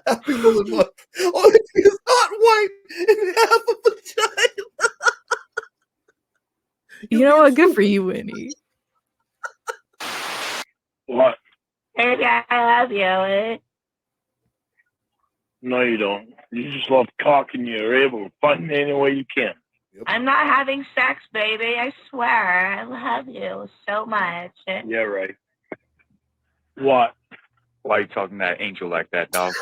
Happy Woman Month. All it is not white and half a vagina. You know what? Good for you, Winnie. What? Baby, I love you. No, you don't. You just love cock and you're able to find it any way you can. I'm not having sex, baby. I swear. I love you so much. Yeah, right. What? Why are you talking to that angel like that, dog?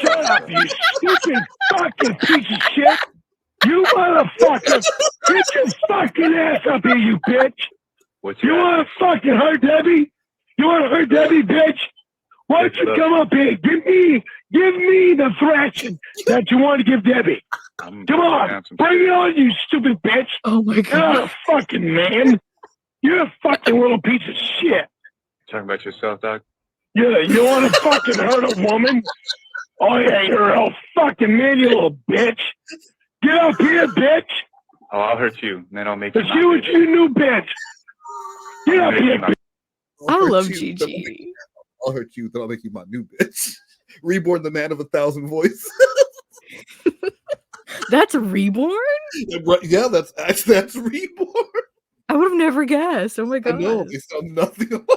Shut up, you stupid fucking piece of shit! You motherfucker! Get your fucking ass up here, you bitch! You want to fucking hurt Debbie? You want to hurt Debbie, bitch? Why don't you come up here? Give me the thrashing that you want to give Debbie. Come on, bring it on, you stupid bitch! Oh my god! You're not a fucking man. You're a fucking little piece of shit. Talking about yourself, dog? Yeah, you want to fucking hurt a woman? Oh yeah, you're a fucking man, you little bitch. Get up here, bitch. Oh, I'll hurt you, and then I'll make you. Let's see what you new bitch. Get up here. I love Gigi. I'll hurt you, then I'll make you my new bitch. Reborn, the man of 1,000 voices. That's Reborn? Yeah, that's Reborn. I would have never guessed. Oh my god. I know, they sound nothing alike.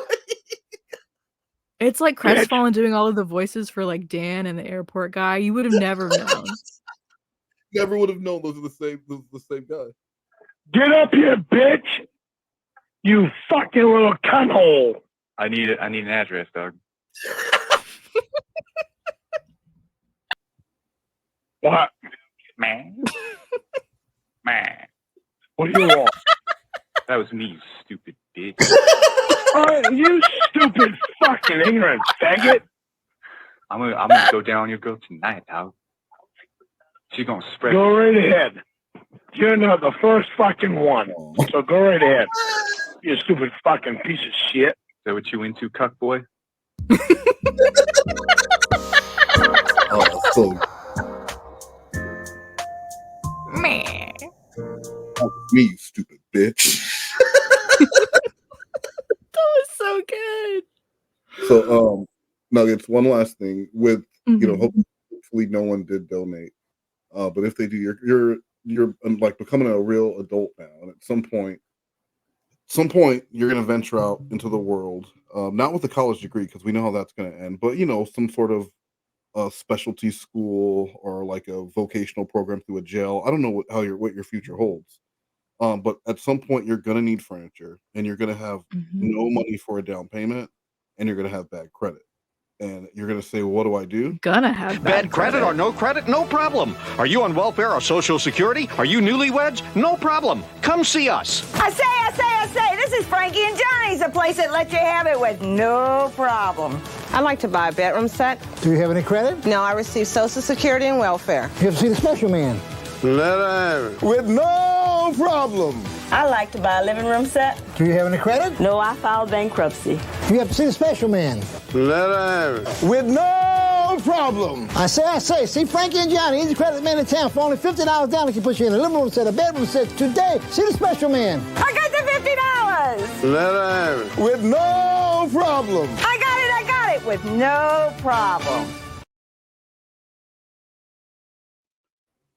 It's like Crestfallen doing all of the voices for like Dan and the airport guy. You would have never known. Never would have known those are the same guy. Get up here, bitch. You fucking little cunthole. I need an address, dog. What? Man. What do you want? That was me, you stupid bitch. You stupid fucking ignorant faggot. I'm gonna go down on your girl tonight, dog. She's gonna spread. Go right ahead. You're not the first fucking one. So go right ahead. You stupid fucking piece of shit. Is that what you into, cuck boy? Oh, so Man. me, you stupid bitch. That was so good. So, Nuggets, one last thing with, hopefully no one did donate. But if they do, you're like becoming a real adult now. And at some point, you're going to venture out into the world, not with a college degree, because we know how that's going to end, but, some sort of specialty school or like a vocational program through a jail. I don't know what your future holds. But at some point you're going to need furniture and you're going to have no money for a down payment and you're going to have bad credit. And you're going to say, well, what do I do? Gonna have bad credit or no credit? No problem. Are you on welfare or Social Security? Are you newlyweds? No problem. Come see us. I say, this is Frankie and Johnny's, a place that lets you have it with no problem. I'd like to buy a bedroom set. Do you have any credit? No, I receive Social Security and welfare. You have to see the special man. Let her have it. With no problem. I'd like to buy a living room set. Do you have any credit? No, I filed bankruptcy. You have to see the special man. Let her have it. With no problem. I say, see Frankie and Johnny, easy credit man in town for only $50 down. They can put you in a living room set, a bedroom set today. See the special man. I got the $50. Let her have it. With no problem. I got it with no problem.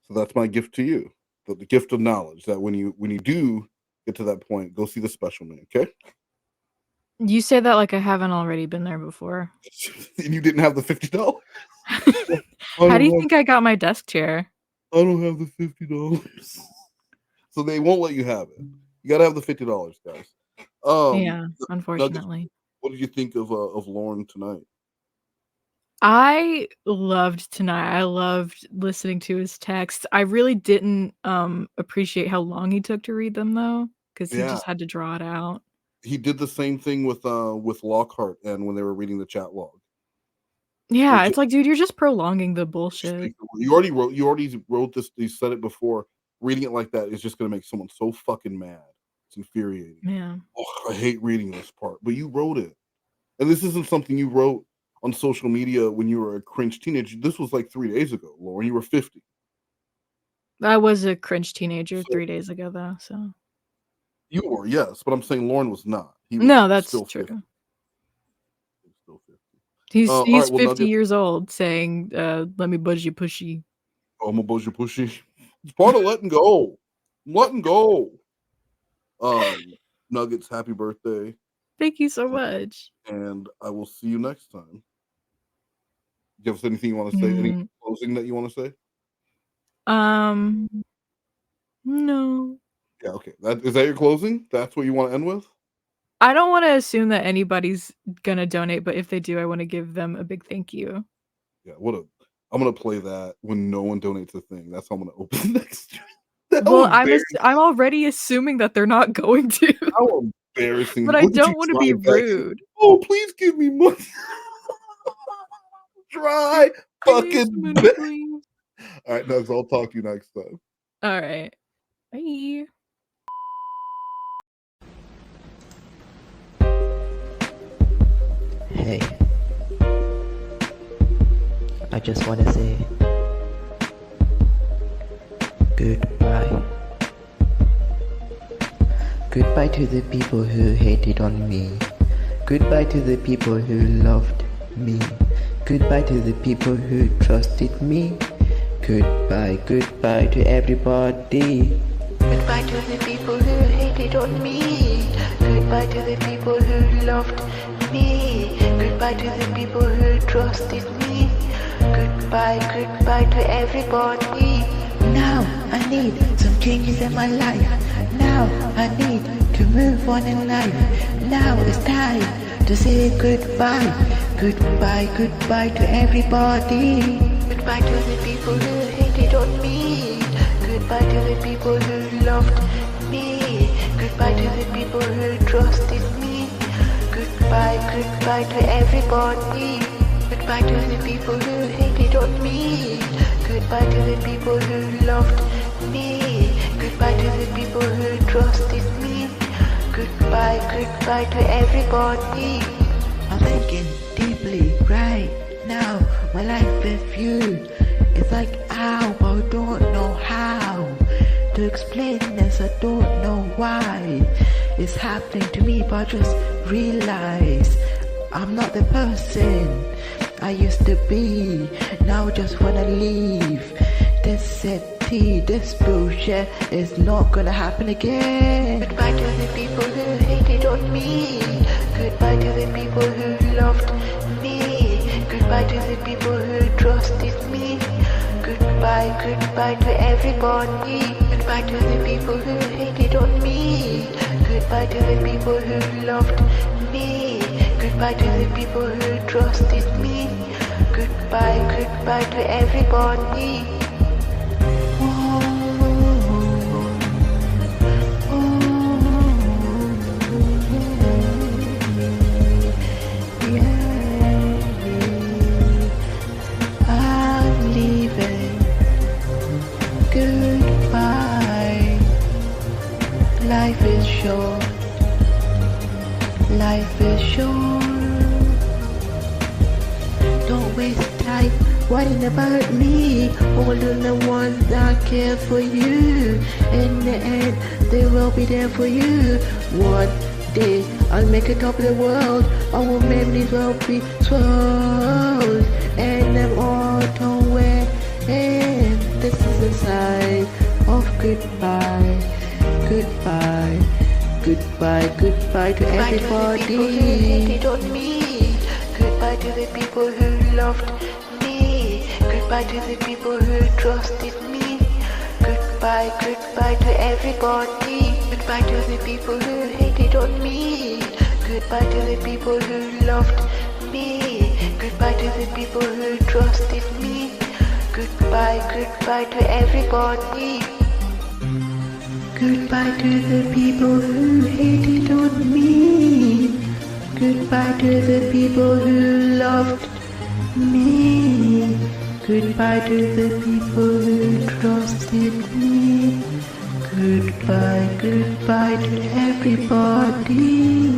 So that's my gift to you, the gift of knowledge, that when you do get to that point, go see the special, man. Okay. You say that like I haven't already been there before. And you didn't have the $50. How do you think I got my desk chair? I don't have the $50. So they won't let you have it. You gotta have the $50, guys. Yeah, unfortunately. Nuggets, what did you think of Lorne tonight? I loved tonight. I loved listening to his texts. I really didn't appreciate how long he took to read them though, because he just had to draw it out. He did the same thing with Lockhart and when they were reading the chat log. Yeah, it's like, dude, you're just prolonging the bullshit. You already wrote this. You said it before. Reading it like that is just gonna make someone so fucking mad. It's infuriating. Yeah. Oh, I hate reading this part, but you wrote it, and this isn't something you wrote on social media when you were a cringe teenager. This was like 3 days ago, Lauren. You were 50. I was a cringe teenager 3 days ago, though. So you were, yes, but I'm saying Lorne was not. He was no, that's still true. 50. He's All right, 50 years old, saying, "Let me buzz you, pushy." Oh, I'm gonna buzz you, pushy. It's part of letting go. I'm letting go. Nuggets, happy birthday. Thank you so much. And I will see you next time. Do you have anything you want to say? Any closing that you want to say? No. Yeah, okay. Is that your closing? That's what you want to end with? I don't want to assume that anybody's gonna donate, but if they do, I want to give them a big thank you. Yeah, I'm gonna play that when no one donates a thing. That's how I'm gonna open next. Well, I'm already assuming that they're not going to. How embarrassing! But I don't want to be rude. Oh, please give me money. Try fucking. All right, Nugs, I'll talk to you next time. All right. Bye. Hey, I just want to say goodbye. Goodbye to the people who hated on me. Goodbye to the people who loved me. Goodbye to the people who trusted me. Goodbye, goodbye to everybody. Goodbye to the people who hated on me. Goodbye to the people who loved me. Goodbye to the people who trusted me. Goodbye, goodbye to everybody. Now I need some changes in my life. Now I need to move on in life. Now it's time to say goodbye. Goodbye, goodbye to everybody. Goodbye to the people who hated on me. Goodbye to the people who loved me. Goodbye to the people who trusted me. Goodbye, goodbye to everybody. Goodbye to the people who hated on me. Goodbye to the people who loved me. Goodbye to the people who trusted me. Goodbye, goodbye to everybody. I'm thinking deeply right now. My life with you, it's like ow, but I don't know how to explain this. I don't know why it's happening to me, but I just realize I'm not the person I used to be. Now I just wanna leave this city. This bullshit is not gonna happen again. Goodbye to the people who hated on me. Goodbye to the people who loved me. Goodbye to the people who trusted me. Goodbye, goodbye to everybody. Goodbye to the people who hated on me. Goodbye to the people who loved me. Goodbye to the people who trusted me. Goodbye, goodbye to everybody. I'm leaving. Goodbye. Life is short. Life is short. Don't waste time worrying about me. All of the ones that care for you. In the end, they will be there for you. One day, I'll make it top of the world. Our memories will be swirled. And them autumn wear. And this is the sign of goodbye. Goodbye. Goodbye, goodbye to everybody. Who hated on me. Goodbye to the people who loved me. Goodbye to the people who trusted me. Goodbye, goodbye to everybody. Goodbye to the people who hated on me. Goodbye to the people who loved me. Goodbye to the people who trusted me. Goodbye, goodbye to everybody. Goodbye to the people who hated on me. Goodbye to the people who loved me. Goodbye to the people who trusted me. Goodbye, goodbye to everybody.